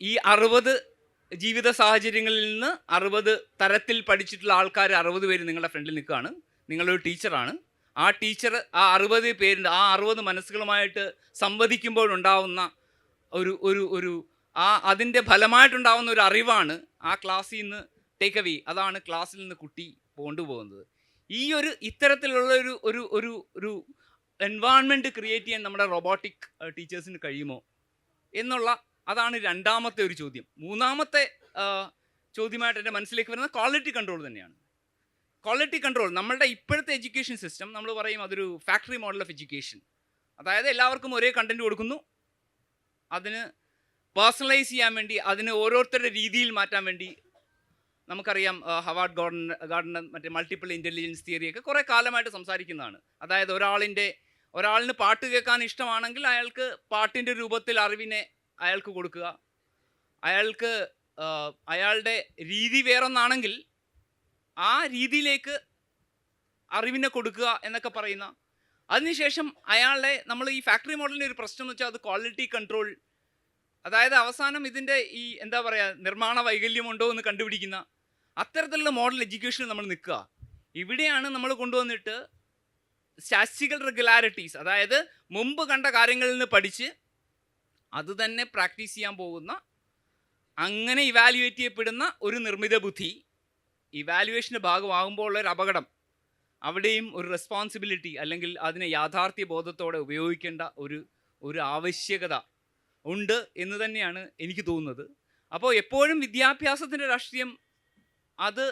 Speaker 3: ഈ 60 ജീവിത സാഹചര്യങ്ങളിൽ നിന്ന് 60 തരത്തിൽ പഠിച്ചിട്ടുള്ള ആൾക്കാർ 60 പേര് നിങ്ങളുടെ ഫ്രണ്ടിൽ നിൽക്കുകയാണ്. നിങ്ങളൊരു ടീച്ചറാണ്. ആ ടീച്ചർ ആ 60 പേരിൻ്റെ ആ 60 മനസ്സുകളുമായിട്ട് സംവദിക്കുമ്പോഴുണ്ടാവുന്ന ഒരു ഒരു ഒരു അതിൻ്റെ ഫലമായിട്ടുണ്ടാവുന്ന ഒരു അറിവാണ് ആ ക്ലാസ്സിൽ നിന്ന് ടേക്ക് അവേ. അതാണ് ക്ലാസ്സിൽ നിന്ന് കുട്ടി കൊണ്ടുപോകുന്നത്. ഈ ഇത്തരത്തിലുള്ള ഒരു ഒരു ഒരു ഒരു എൻവയോൺമെൻറ്റ് ക്രിയേറ്റ് ചെയ്യാൻ നമ്മുടെ റോബോട്ടിക് ടീച്ചേഴ്സിന് കഴിയുമോ എന്നുള്ള അതാണ് രണ്ടാമത്തെ ഒരു ചോദ്യം. മൂന്നാമത്തെ ചോദ്യമായിട്ട് എൻ്റെ മനസ്സിലേക്ക് വരുന്നത് ക്വാളിറ്റി കൺട്രോൾ തന്നെയാണ്. ക്വാളിറ്റി കൺട്രോൾ നമ്മളുടെ ഇപ്പോഴത്തെ എഡ്യൂക്കേഷൻ സിസ്റ്റം നമ്മൾ പറയും അതൊരു ഫാക്ടറി മോഡൽ ഓഫ് എഡ്യൂക്കേഷൻ. അതായത് എല്ലാവർക്കും ഒരേ കണ്ടൻറ്റ് കൊടുക്കുന്നു, അതിന് പേഴ്സണലൈസ് ചെയ്യാൻ വേണ്ടി, അതിന് ഓരോരുത്തരുടെ രീതിയിൽ മാറ്റാൻ വേണ്ടി. നമുക്കറിയാം ഹവാർഡ് ഗാർഡൻ മറ്റേ മൾട്ടിപ്പിൾ ഇൻ്റലിജൻസ് തിയറിയൊക്കെ കുറേ കാലമായിട്ട് സംസാരിക്കുന്നതാണ്. അതായത് ഒരാളിന് പാട്ട് കേൾക്കാൻ ഇഷ്ടമാണെങ്കിൽ അയാൾക്ക് പാട്ടിൻ്റെ രൂപത്തിൽ അറിവിനെ അയാൾക്ക് കൊടുക്കുക. അയാളുടെ രീതി വേറൊന്നാണെങ്കിൽ ആ രീതിയിലേക്ക് അറിവിനെ കൊടുക്കുക എന്നൊക്കെ പറയുന്ന. അതിനുശേഷം നമ്മൾ ഈ ഫാക്ടറി മോഡലിൻ്റെ ഒരു പ്രശ്നം എന്ന് വെച്ചാൽ അത് ക്വാളിറ്റി കൺട്രോൾ. അതായത് അവസാനം ഇതിൻ്റെ എന്താ പറയുക, നിർമ്മാണ വൈകല്യമുണ്ടോ എന്ന് കണ്ടുപിടിക്കുന്ന അത്തരത്തിലുള്ള മോഡൽ എഡ്യൂക്കേഷനിൽ നമ്മൾ നിൽക്കുക. ഇവിടെയാണ് നമ്മൾ കൊണ്ടുവന്നിട്ട് സ്റ്റാറ്റിസ്റ്റിക്കൽ റെഗുലാരിറ്റീസ്, അതായത് മുമ്പ് കണ്ട കാര്യങ്ങളിൽ നിന്ന് പഠിച്ച് അത് തന്നെ പ്രാക്ടീസ് ചെയ്യാൻ പോകുന്ന, അങ്ങനെ ഇവാലുവേറ്റ് ചെയ്യപ്പെടുന്ന ഒരു നിർമ്മിത ബുദ്ധി ഇവാലുവേഷൻ്റെ ഭാഗമാകുമ്പോൾ ഉള്ളൊരു അപകടം. അവിടെയും ഒരു റെസ്പോൺസിബിലിറ്റി അല്ലെങ്കിൽ അതിനെ യാഥാർത്ഥ്യ ബോധത്തോടെ ഉപയോഗിക്കേണ്ട ഒരു ആവശ്യകത ഉണ്ട് എന്ന് തന്നെയാണ് എനിക്ക് തോന്നുന്നത്. അപ്പോൾ എപ്പോഴും വിദ്യാഭ്യാസത്തിൻ്റെ രാഷ്ട്രീയം അത്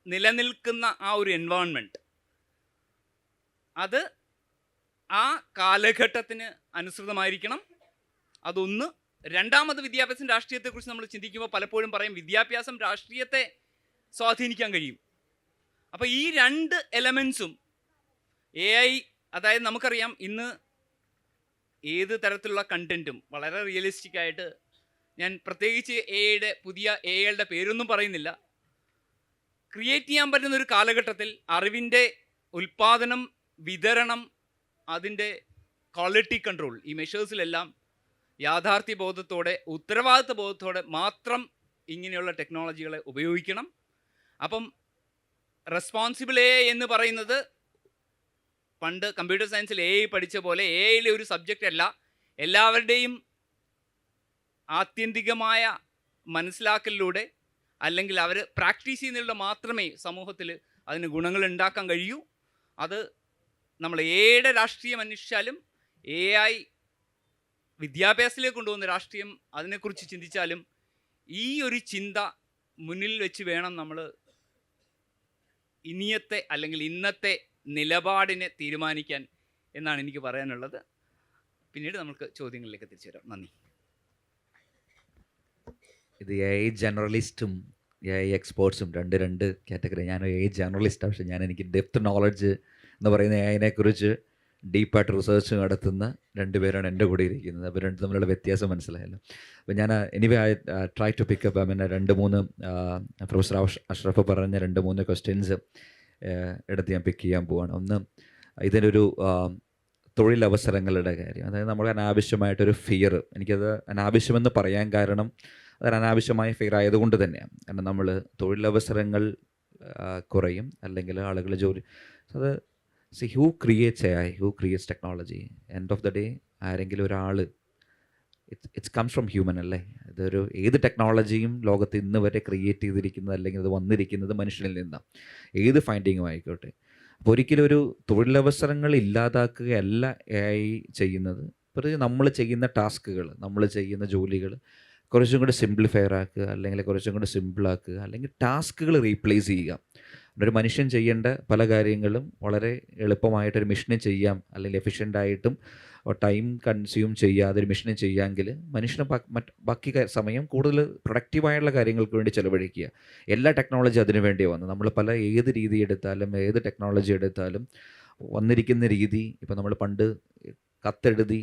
Speaker 3: നിലനിൽക്കുന്ന ആ ഒരു എൻവയോൺമെൻറ്റ്, അത് ആ കാലഘട്ടത്തിന് അനുസൃതമായിരിക്കണം. അതൊന്ന്. രണ്ടാമത്, വിദ്യാഭ്യാസം രാഷ്ട്രീയത്തെക്കുറിച്ച് നമ്മൾ ചിന്തിക്കുമ്പോൾ പലപ്പോഴും പറയും വിദ്യാഭ്യാസം രാഷ്ട്രീയത്തെ സ്വാധീനിക്കാൻ കഴിയും. അപ്പോൾ ഈ രണ്ട് എലമെൻസും AI, അതായത് നമുക്കറിയാം ഇന്ന് ഏത് തരത്തിലുള്ള കണ്ടൻറ്റും വളരെ റിയലിസ്റ്റിക് ആയിട്ട്, ഞാൻ പ്രത്യേകിച്ച് പുതിയ AI പേരൊന്നും പറയുന്നില്ല, ക്രിയേറ്റ് ചെയ്യാൻ പറ്റുന്ന ഒരു കാലഘട്ടത്തിൽ അറിവിൻ്റെ ഉൽപ്പാദനം, വിതരണം, അതിൻ്റെ ക്വാളിറ്റി കൺട്രോൾ, ഈ മെഷേഴ്സിലെല്ലാം യാഥാർത്ഥ്യ ബോധത്തോടെ, ഉത്തരവാദിത്വ ബോധത്തോടെ മാത്രം ഇങ്ങനെയുള്ള ടെക്നോളജികളെ ഉപയോഗിക്കണം. അപ്പം റെസ്പോൺസിബിൾ AI എന്ന് പറയുന്നത് പണ്ട് കമ്പ്യൂട്ടർ സയൻസിൽ AI പഠിച്ച പോലെ AIയിലെ ഒരു സബ്ജക്റ്റ് അല്ല. എല്ലാവരുടെയും ആത്യന്തികമായ മനസ്സിലാക്കലിലൂടെ അല്ലെങ്കിൽ അവർ പ്രാക്ടീസ് ചെയ്യുന്നതിലൂടെ മാത്രമേ സമൂഹത്തിൽ അതിന് ഗുണങ്ങൾ ഉണ്ടാക്കാൻ കഴിയൂ. അത് നമ്മൾ AIയുടെ രാഷ്ട്രീയം അന്വേഷിച്ചാലും AI വിദ്യാഭ്യാസത്തിലേക്ക് കൊണ്ടുപോകുന്ന രാഷ്ട്രീയം, അതിനെക്കുറിച്ച് ചിന്തിച്ചാലും ഈ ഒരു ചിന്ത മുന്നിൽ വെച്ച് വേണം നമ്മൾ ഇനിയത്തെ അല്ലെങ്കിൽ ഇന്നത്തെ നിലപാടിനെ തീരുമാനിക്കാൻ എന്നാണ് എനിക്ക് പറയാനുള്ളത്. പിന്നീട് നമുക്ക് ചോദ്യങ്ങളിലേക്ക് തിരിച്ചു വരാം. നന്ദി.
Speaker 1: ഇത് AI ജേർണലിസ്റ്റും AI എക്സ്പേർട്സും രണ്ട് കാറ്റഗറി. ഞാൻ AI ജേർണലിസ്റ്റാണ്, പക്ഷേ എനിക്ക് ഡെപ്ത് നോളജ് എന്ന് പറയുന്ന AI കുറിച്ച് ഡീപ്പായിട്ട് റിസർച്ച് നടത്തുന്ന രണ്ടുപേരാണ് എൻ്റെ കൂടെ ഇരിക്കുന്നത്. അപ്പോൾ രണ്ടും തമ്മിലുള്ള വ്യത്യാസം മനസ്സിലായല്ലോ. അപ്പോൾ ഞാൻ എനിവേ ട്രൈ ടു പിക്കപ്പ് രണ്ട് മൂന്ന് പ്രൊഫസർ അഷ്റഫ് പറഞ്ഞ 2-3 ക്വസ്റ്റ്യൻസ് എടുത്ത് ഞാൻ പിക്ക് ചെയ്യാൻ പോവാണ്. ഒന്ന്, ഇതിനൊരു തൊഴിലവസരങ്ങളുടെ കാര്യം. അതായത് നമ്മൾ അനാവശ്യമായിട്ടൊരു ഫിയർ, എനിക്കത് അനാവശ്യമെന്ന് പറയാൻ കാരണം അതൊരു അനാവശ്യമായ ഫിയർ ആയതുകൊണ്ട് തന്നെയാണ്. കാരണം നമ്മൾ തൊഴിലവസരങ്ങൾ കുറയും, അല്ലെങ്കിൽ ആളുകൾ ജോലി, അത് who creates AI, who creates technology, end of the day ആരെങ്കിലും ഒരാൾ, ഇറ്റ്സ് കംസ് ഫ്രം ഹ്യൂമൻ അല്ലേ. ഇതൊരു ഏത് ടെക്നോളജിയും ലോകത്ത് ഇന്ന് വരെ ക്രിയേറ്റ് ചെയ്തിരിക്കുന്നത് അല്ലെങ്കിൽ അത് വന്നിരിക്കുന്നത് മനുഷ്യനിൽ നിന്നാണ്, ഏത് ഫൈൻഡിങ്ങും ആയിക്കോട്ടെ. അപ്പോൾ ഒരിക്കലും ഒരു തൊഴിലവസരങ്ങൾ ഇല്ലാതാക്കുകയല്ല AI ചെയ്യുന്നത്. പ്രത്യേകിച്ച് നമ്മൾ ചെയ്യുന്ന ടാസ്കുകൾ, നമ്മൾ ചെയ്യുന്ന ജോലികൾ കുറച്ചും കൂടി സിംപ്ലിഫയർ ആക്കുക, അല്ലെങ്കിൽ കുറച്ചും കൂടി സിമ്പിളാക്കുക, അല്ലെങ്കിൽ ടാസ്കുകൾ റീപ്ലേസ് ചെയ്യുക. ഒരു മനുഷ്യൻ ചെയ്യേണ്ട പല കാര്യങ്ങളും വളരെ എളുപ്പമായിട്ടൊരു മെഷീന് ചെയ്യാം, അല്ലെങ്കിൽ എഫിഷ്യൻ്റായിട്ടും ടൈം കൺസ്യൂം ചെയ്യാതെ ഒരു മെഷീന് ചെയ്യാമെങ്കിൽ മനുഷ്യന് ബാക്കി സമയം കൂടുതൽ പ്രൊഡക്റ്റീവായുള്ള കാര്യങ്ങൾക്ക് വേണ്ടി ചിലവഴിക്കുക. എല്ലാ ടെക്നോളജി അതിനു വേണ്ടി വന്നു. നമ്മൾ ഏത് രീതി എടുത്താലും, ഏത് ടെക്നോളജി എടുത്താലും വന്നിരിക്കുന്ന രീതി, ഇപ്പോൾ നമ്മൾ പണ്ട് കത്തെഴുതി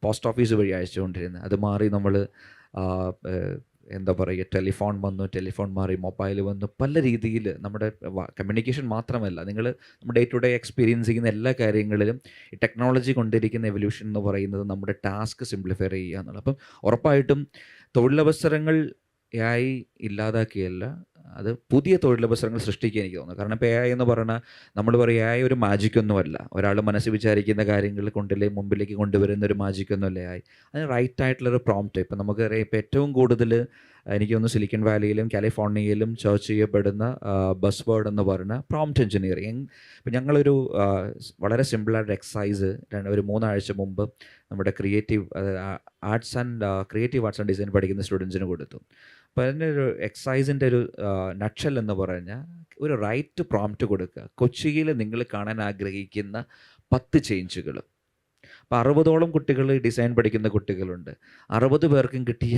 Speaker 1: പോസ്റ്റ് ഓഫീസ് വഴി അയച്ചുകൊണ്ടിരുന്നത്, അത് മാറി നമ്മൾ എന്താ പറയുക, ടെലിഫോൺ മാറി മൊബൈൽ വന്നു. പല രീതിയിൽ നമ്മുടെ കമ്മ്യൂണിക്കേഷൻ മാത്രമല്ല, നമ്മുടെ ഡേ ടു ഡേ എക്സ്പീരിയൻസ് ചെയ്യുന്ന എല്ലാ കാര്യങ്ങളിലും ഈ ടെക്നോളജി കൊണ്ടിരിക്കുന്ന എവല്യൂഷൻ എന്ന് പറയുന്നത് നമ്മുടെ ടാസ്ക് സിംപ്ലിഫൈ ചെയ്യുക എന്നുള്ളത്. അപ്പം ഉറപ്പായിട്ടും തൊഴിലവസരങ്ങൾ AI ഇല്ലാതാക്കിയല്ല, അത് പുതിയ തൊഴിലവസരങ്ങൾ സൃഷ്ടിക്കുക എനിക്ക് തോന്നുന്നു. കാരണം ഇപ്പോൾ AI എന്ന് പറഞ്ഞാൽ നമ്മൾ പറയും AI ഒരു മാജിക്കൊന്നുമല്ല. ഒരാൾ മനസ്സിൽ വിചാരിക്കുന്ന കാര്യങ്ങൾ മുമ്പിലേക്ക് കൊണ്ടുവരുന്ന ഒരു മാജിക്കൊന്നുമല്ല AI. അതിന് റൈറ്റ് ആയിട്ടുള്ളൊരു പ്രോംപ്റ്റ്. ഇപ്പം നമുക്കറിയാം, ഇപ്പോൾ ഏറ്റവും കൂടുതൽ എനിക്ക് തോന്നുന്നു സിലിക്കൺ വാലിയിലും കാലിഫോർണിയയിലും സെർച്ച് ചെയ്യപ്പെടുന്ന ബസ് വേർഡ് എന്ന് പറഞ്ഞാൽ പ്രോംപ്റ്റ് എഞ്ചിനീയറിങ്. ഇപ്പം ഞങ്ങളൊരു വളരെ സിമ്പിളായിട്ട് എക്സസൈസ് ഒരു 3 ആഴ്ച മുമ്പ് നമ്മുടെ ക്രിയേറ്റീവ് ആർട്സ് ആൻഡ് ഡിസൈൻ പഠിക്കുന്ന സ്റ്റുഡൻസിന് കൊടുത്തു. അപ്പോൾ അതിൻ്റെ ഒരു എക്സസൈസിൻ്റെ ഒരു നട്ഷൽ എന്ന് പറഞ്ഞാൽ, ഒരു റൈറ്റ് പ്രോംപ്റ്റ് കൊടുക്കുക. കൊച്ചിയിൽ നിങ്ങൾ കാണാൻ ആഗ്രഹിക്കുന്ന 10 ചേഞ്ചുകൾ. അപ്പോൾ 60ഓളം കുട്ടികൾ ഡിസൈൻ പഠിക്കുന്ന കുട്ടികളുണ്ട്. 60 പേർക്കും കിട്ടിയ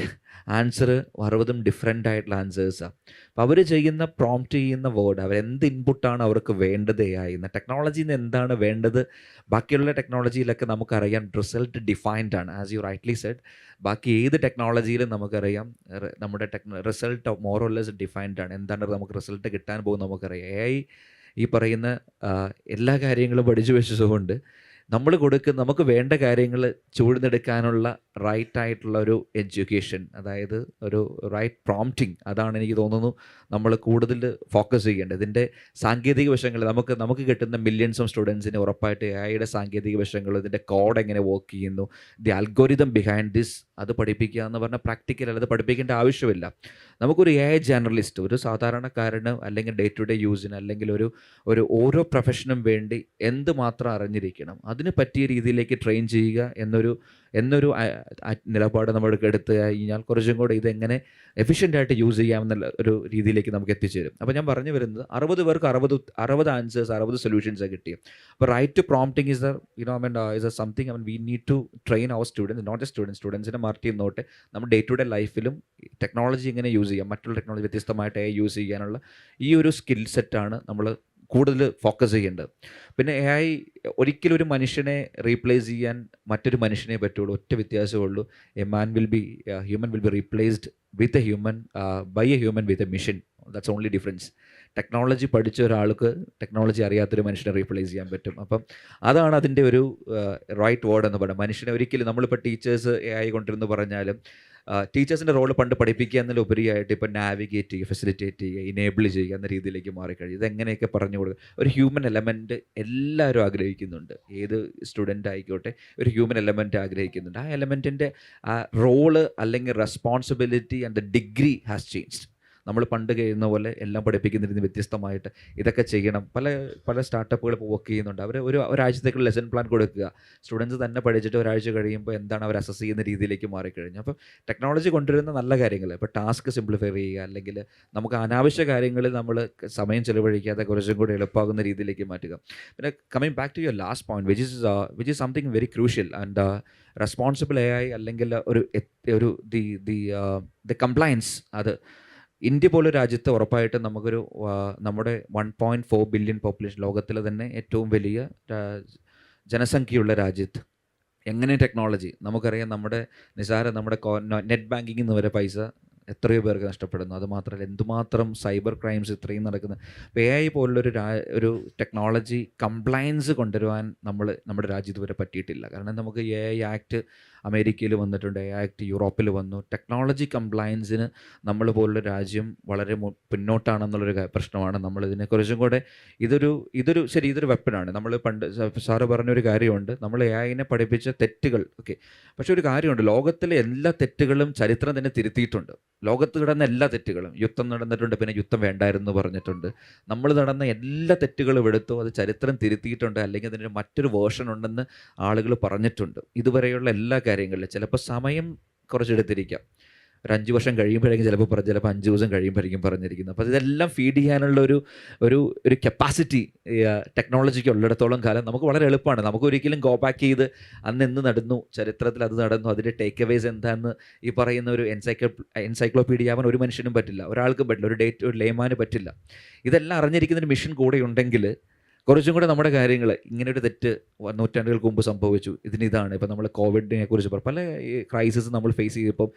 Speaker 1: ആൻസർ 60ഉം ഡിഫറെൻ്റ് ആയിട്ടുള്ള ആൻസേഴ്സാണ്. അപ്പോൾ അവർ ചെയ്യുന്ന പ്രോംപ്റ്റ് ചെയ്യുന്ന വേർഡ്, അവരെന്ത് ഇൻപുട്ടാണ് അവർക്ക് വേണ്ടത് ആയിരുന്ന ടെക്നോളജിയിൽ നിന്ന് എന്താണ് വേണ്ടത്. ബാക്കിയുള്ള ടെക്നോളജിയിലൊക്കെ നമുക്കറിയാം റിസൾട്ട് ഡിഫൈൻഡ് ആണ്, ആസ് യു റൈറ്റ്ലി സെഡ്. ബാക്കി ഏത് ടെക്നോളജിയിലും നമുക്കറിയാം നമ്മുടെ result more or less defined ആണ്. എന്താണ് നമുക്ക് റിസൾട്ട് കിട്ടാൻ പോകുന്നത് നമുക്കറിയാം. AI ഈ പറയുന്ന എല്ലാ കാര്യങ്ങളും പഠിച്ചു വെച്ചതുകൊണ്ട് നമുക്ക് വേണ്ട കാര്യങ്ങൾ ചൂഴ്ന്നെടുക്കാനുള്ള റൈറ്റ് ആയിട്ടുള്ള ഒരു എഡ്യൂക്കേഷൻ, അതായത് ഒരു റൈറ്റ് പ്രോംപ്റ്റിംഗ്, അതാണ് എനിക്ക് തോന്നുന്നു നമ്മൾ കൂടുതൽ ഫോക്കസ് ചെയ്യേണ്ടത്. ഇതിൻ്റെ സാങ്കേതിക വശങ്ങൾ നമുക്ക് കിട്ടുന്ന മില്യൺസ് ഓഫ് സ്റ്റുഡൻസിന് ഉറപ്പായിട്ട് AIയുടെ സാങ്കേതിക വശങ്ങൾ, ഇതിൻ്റെ കോഡ് എങ്ങനെ വർക്ക് ചെയ്യുന്നു, ദി അൽഗോരിതം ബിഹൈൻഡ് ദിസ്, അത് പഠിപ്പിക്കുക എന്ന് പറഞ്ഞാൽ പ്രാക്ടിക്കൽ അല്ല, അത് പഠിപ്പിക്കേണ്ട ആവശ്യമില്ല. നമുക്കൊരു AI ജേർണലിസ്റ്റ്, ഒരു സാധാരണക്കാരന് അല്ലെങ്കിൽ ഡേ ടു ഡേ യൂസിന് അല്ലെങ്കിൽ ഒരു ഓരോ പ്രൊഫഷനും വേണ്ടി എന്തുമാത്രം അറിഞ്ഞിരിക്കണം, അതിന് പറ്റിയ രീതിയിലേക്ക് ട്രെയിൻ ചെയ്യുക എന്നൊരു നിലപാട് നമ്മൾ എടുത്തു കഴിഞ്ഞാൽ കുറച്ചും കൂടെ ഇതെങ്ങനെ എഫിഷ്യൻ്റായിട്ട് യൂസ് ചെയ്യാമെന്നുള്ള ഒരു രീതിയിലേക്ക് നമുക്ക് എത്തിച്ചേരും. അപ്പോൾ ഞാൻ പറഞ്ഞു വരുന്നത് 60 പേർക്ക് 60 ആൻസേഴ്സ്, 60 സൊല്യൂഷൻസ് കിട്ടി. അപ്പോൾ right prompting is is something we need to train our students, not just സ്റ്റുഡൻസിനെ മാറ്റി ചെയ്യുന്നോട്ടെ നമ്മൾ ഡേ ടു ഡേ ലൈഫിലും ടെക്നോളജി എങ്ങനെ യൂസ് ചെയ്യാം, മറ്റുള്ള ടെക്നോളജി വ്യത്യസ്തമായിട്ട് യൂസ് ചെയ്യാനുള്ള ഈ ഒരു സ്കിൽ സെറ്റാണ് നമ്മൾ കൂടുതൽ ഫോക്കസ് ചെയ്യേണ്ടത്. പിന്നെ AI ഒരിക്കലും ഒരു മനുഷ്യനെ റീപ്ലേസ് ചെയ്യാൻ മറ്റൊരു മനുഷ്യനെ പറ്റുള്ളൂ. ഒറ്റ വ്യത്യാസമേ ഉള്ളൂ. Human will be replaced with a human by a human with a mission. That's only difference. Technology പഠിച്ച ഒരാൾക്ക് ടെക്നോളജി അറിയാത്തൊരു മനുഷ്യനെ റീപ്ലേസ് ചെയ്യാൻ പറ്റും. അപ്പം അതാണ് അതിൻ്റെ ഒരു റൈറ്റ് വേർഡ് എന്ന് പറയുന്നത്. മനുഷ്യനെ ഒരിക്കലും നമ്മളിപ്പോൾ ടീച്ചേഴ്സ് AI കൊണ്ടിരുന്ന് പറഞ്ഞാലും ടീച്ചേഴ്സിൻ്റെ റോൾ പണ്ട് പഠിപ്പിക്കുക എന്നതിൽ ഉപരിയായിട്ട് ഇപ്പോൾ നാവിഗേറ്റ് ചെയ്യുക, ഫെസിലിറ്റേറ്റ് ചെയ്യുക, ഇനേബിൾ ചെയ്യുക എന്ന രീതിയിലേക്ക് മാറിക്കഴിഞ്ഞു. ഇതെങ്ങനെയൊക്കെ പറഞ്ഞു കൊടുക്കുക. ഒരു ഹ്യൂമൻ എലമെൻറ്റ് എല്ലാവരും ആഗ്രഹിക്കുന്നുണ്ട്. ഏത് സ്റ്റുഡൻ്റ് ആയിക്കോട്ടെ ഒരു ഹ്യൂമൻ എലമെൻറ്റ് ആഗ്രഹിക്കുന്നുണ്ട്. ആ എലമെൻറ്റിൻ്റെ റോള് അല്ലെങ്കിൽ responsibility and the degree has changed. നമ്മൾ പണ്ട് കഴിയുന്ന പോലെ എല്ലാം പഠിപ്പിക്കുന്നതിന് വ്യത്യസ്തമായിട്ട് ഇതൊക്കെ ചെയ്യണം. പല സ്റ്റാർട്ടപ്പുകൾ ഇപ്പോൾ വർക്ക് ചെയ്യുന്നുണ്ട്. അവർ ഒരാഴ്ചത്തേക്കുള്ള ലെസൺ പ്ലാൻ കൊടുക്കുക. സ്റ്റുഡൻസ് തന്നെ പഠിച്ചിട്ട് ഒരാഴ്ച കഴിയുമ്പോൾ എന്താണ് അവർ അസസ് ചെയ്യുന്ന രീതിയിലേക്ക് മാറിക്കഴിഞ്ഞു. അപ്പോൾ ടെക്നോളജി കൊണ്ടുവരുന്ന നല്ല കാര്യങ്ങൾ, ഇപ്പോൾ ടാസ്ക് സിംപ്ലിഫൈ ചെയ്യുക, അല്ലെങ്കിൽ നമുക്ക് അനാവശ്യ കാര്യങ്ങളിൽ നമ്മൾ സമയം ചിലവഴിക്കാതെ കുറച്ചും കൂടി എളുപ്പമാകുന്ന രീതിയിലേക്ക് മാറ്റുക. പിന്നെ coming back to your last point, which is something very crucial and responsible AI അല്ലെങ്കിൽ ദി കംപ്ലയൻസ്. അത് ഇന്ത്യ പോലൊരു രാജ്യത്ത് ഉറപ്പായിട്ട് നമ്മുടെ 1.4 ബില്യൺ പോപ്പുലേഷൻ, ലോകത്തിലെ തന്നെ ഏറ്റവും വലിയ ജനസംഖ്യയുള്ള രാജ്യത്ത് എങ്ങനെ ടെക്നോളജി, നമുക്കറിയാം നമ്മുടെ നെറ്റ് ബാങ്കിങ്ങിൽ നിന്ന് വരെ പൈസ എത്രയോ പേർക്ക് നഷ്ടപ്പെടുന്നു. അതുമാത്രമല്ല എന്തുമാത്രം സൈബർ ക്രൈംസ് ഇത്രയും നടക്കുന്നത്. അപ്പോൾ AI പോലുള്ളൊരു ടെക്നോളജി കംപ്ലയൻസ് കൊണ്ടുവരുവാൻ നമ്മുടെ രാജ്യത്ത് വരെ പറ്റിയിട്ടില്ല. കാരണം നമുക്ക് AI ആക്ട് അമേരിക്കയിൽ വന്നിട്ടുണ്ട്, AI ആക്ട് യൂറോപ്പിൽ വന്നു. ടെക്നോളജി കംപ്ലയൻസിന് നമ്മൾ പോലുള്ള രാജ്യം വളരെ പിന്നോട്ടാണെന്നുള്ളൊരു പ്രശ്നമാണ്. നമ്മളിതിനെ കുറച്ചും കൂടെ ഇതൊരു വെപ്പനാണ്. നമ്മൾ പണ്ട് സാറ് പറഞ്ഞൊരു കാര്യമുണ്ട്, നമ്മൾ AIനെ പഠിപ്പിച്ച തെറ്റുകൾ. ഓക്കെ, പക്ഷെ ഒരു കാര്യമുണ്ട്, ലോകത്തിലെ എല്ലാ തെറ്റുകളും ചരിത്രം തന്നെ തിരുത്തിയിട്ടുണ്ട്. ലോകത്ത് കിടന്ന എല്ലാ തെറ്റുകളും, യുദ്ധം നടന്നിട്ടുണ്ട്, പിന്നെ യുദ്ധം വേണ്ടായിരുന്നു പറഞ്ഞിട്ടുണ്ട്. നമ്മൾ നടന്ന എല്ലാ തെറ്റുകളും എടുത്തു, അത് ചരിത്രം തിരുത്തിയിട്ടുണ്ട്, അല്ലെങ്കിൽ അതിന് മറ്റൊരു വേർഷൻ ഉണ്ടെന്ന് ആളുകൾ പറഞ്ഞിട്ടുണ്ട്. ഇതുവരെയുള്ള എല്ലാ കാര്യങ്ങളിലും ചിലപ്പോൾ സമയം കുറച്ചെടുത്തിരിക്കാം, ഒരു 5 വർഷം കഴിയുമ്പോഴേക്കും ചിലപ്പോൾ 5 ദിവസം കഴിയുമ്പോഴേക്കും പറഞ്ഞിരിക്കുന്നത്. അപ്പോൾ ഇതെല്ലാം ഫീഡ് ചെയ്യാനുള്ള ഒരു കപ്പാസിറ്റി ടെക്നോളജിക്ക് ഉള്ളിടത്തോളം കാലം നമുക്ക് വളരെ എളുപ്പമാണ്. നമുക്ക് ഒരിക്കലും ഗോ ബാക്ക് ചെയ്ത് അന്ന് എന്ത് നടന്നു, ചരിത്രത്തിൽ അത് നടന്നു, അതിൻ്റെ ടേക്ക് അവേസ് എന്താണെന്ന് ഈ പറയുന്ന ഒരു എൻസൈക്ലോപീഡിയ ആവാൻ ഒരു മനുഷ്യനും പറ്റില്ല, ഒരാൾക്കും പറ്റില്ല, ഒരു ലേമാന് പറ്റില്ല. ഇതെല്ലാം അറിഞ്ഞിരിക്കുന്നൊരു മിഷൻ കൂടെ ഉണ്ടെങ്കിൽ കുറച്ചും കൂടെ നമ്മുടെ കാര്യങ്ങൾ ഇങ്ങനെ ഒരു തെറ്റ് നൂറ്റാണ്ടുകൾക്ക് മുമ്പ് സംഭവിച്ചു, ഇതാണ് ഇപ്പം നമ്മൾ കോവിഡിനെ കുറിച്ച് പല ക്രൈസിസ് നമ്മൾ ഫേസ് ചെയ്തപ്പം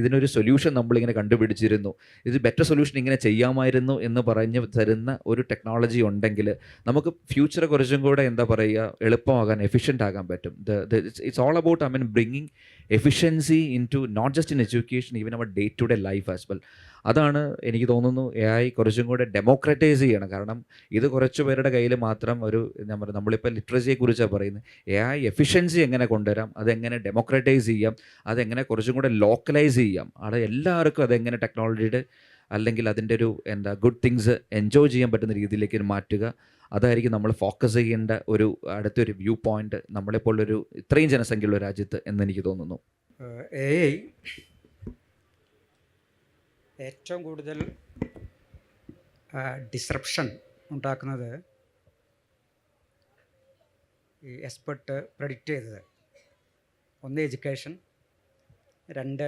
Speaker 1: ഇതിനൊരു സൊല്യൂഷൻ നമ്മളിങ്ങനെ കണ്ടുപിടിച്ചിരുന്നു, ഇത് ബെറ്റർ സൊല്യൂഷൻ ഇങ്ങനെ ചെയ്യാമായിരുന്നു എന്ന് പറഞ്ഞ് തരുന്ന ഒരു ടെക്നോളജി ഉണ്ടെങ്കിൽ നമുക്ക് ഫ്യൂച്ചർ കുറച്ചും കൂടെ എന്താ പറയുക എളുപ്പമാകാൻ, എഫിഷ്യൻ്റ് ആകാൻ പറ്റും. It's all about bringing efficiency into not just in education, even our day to day life as well. അതാണ് എനിക്ക് തോന്നുന്നു AI കുറച്ചും കൂടെ ഡെമോക്രറ്റൈസ് ചെയ്യണം. കാരണം ഇത് കുറച്ച് പേരുടെ കയ്യിൽ മാത്രം നമ്മളിപ്പോൾ ലിറ്ററസിയെ കുറിച്ചാണ് പറയുന്നത്. AI എഫിഷ്യൻസി എങ്ങനെ കൊണ്ടുവരാം, അതെങ്ങനെ ഡെമോക്രറ്റൈസ് ചെയ്യാം, അതെങ്ങനെ കുറച്ചും കൂടെ ലോക്കലൈസ് ചെയ്യാം, എല്ലാവർക്കും അതെങ്ങനെ ടെക്നോളജിയുടെ അല്ലെങ്കിൽ അതിൻ്റെ ഒരു ഗുഡ് തിങ്സ് എൻജോയ് ചെയ്യാൻ പറ്റുന്ന രീതിയിലേക്ക് മാറ്റുക. അതായിരിക്കും നമ്മൾ ഫോക്കസ് ചെയ്യേണ്ട അടുത്തൊരു വ്യൂ പോയിന്റ് നമ്മളെപ്പോലൊരു ഇത്രയും ജനസംഖ്യയുള്ള രാജ്യത്ത് എന്നെനിക്ക് തോന്നുന്നു.
Speaker 2: AI ഏറ്റവും കൂടുതൽ ഡിസ്റപ്ഷൻ ഉണ്ടാക്കുന്നത് ഈ എക്സ്പെർട്ട് പ്രഡിക്റ്റ് ചെയ്തത്, ഒന്ന് എഡ്യൂക്കേഷൻ, രണ്ട്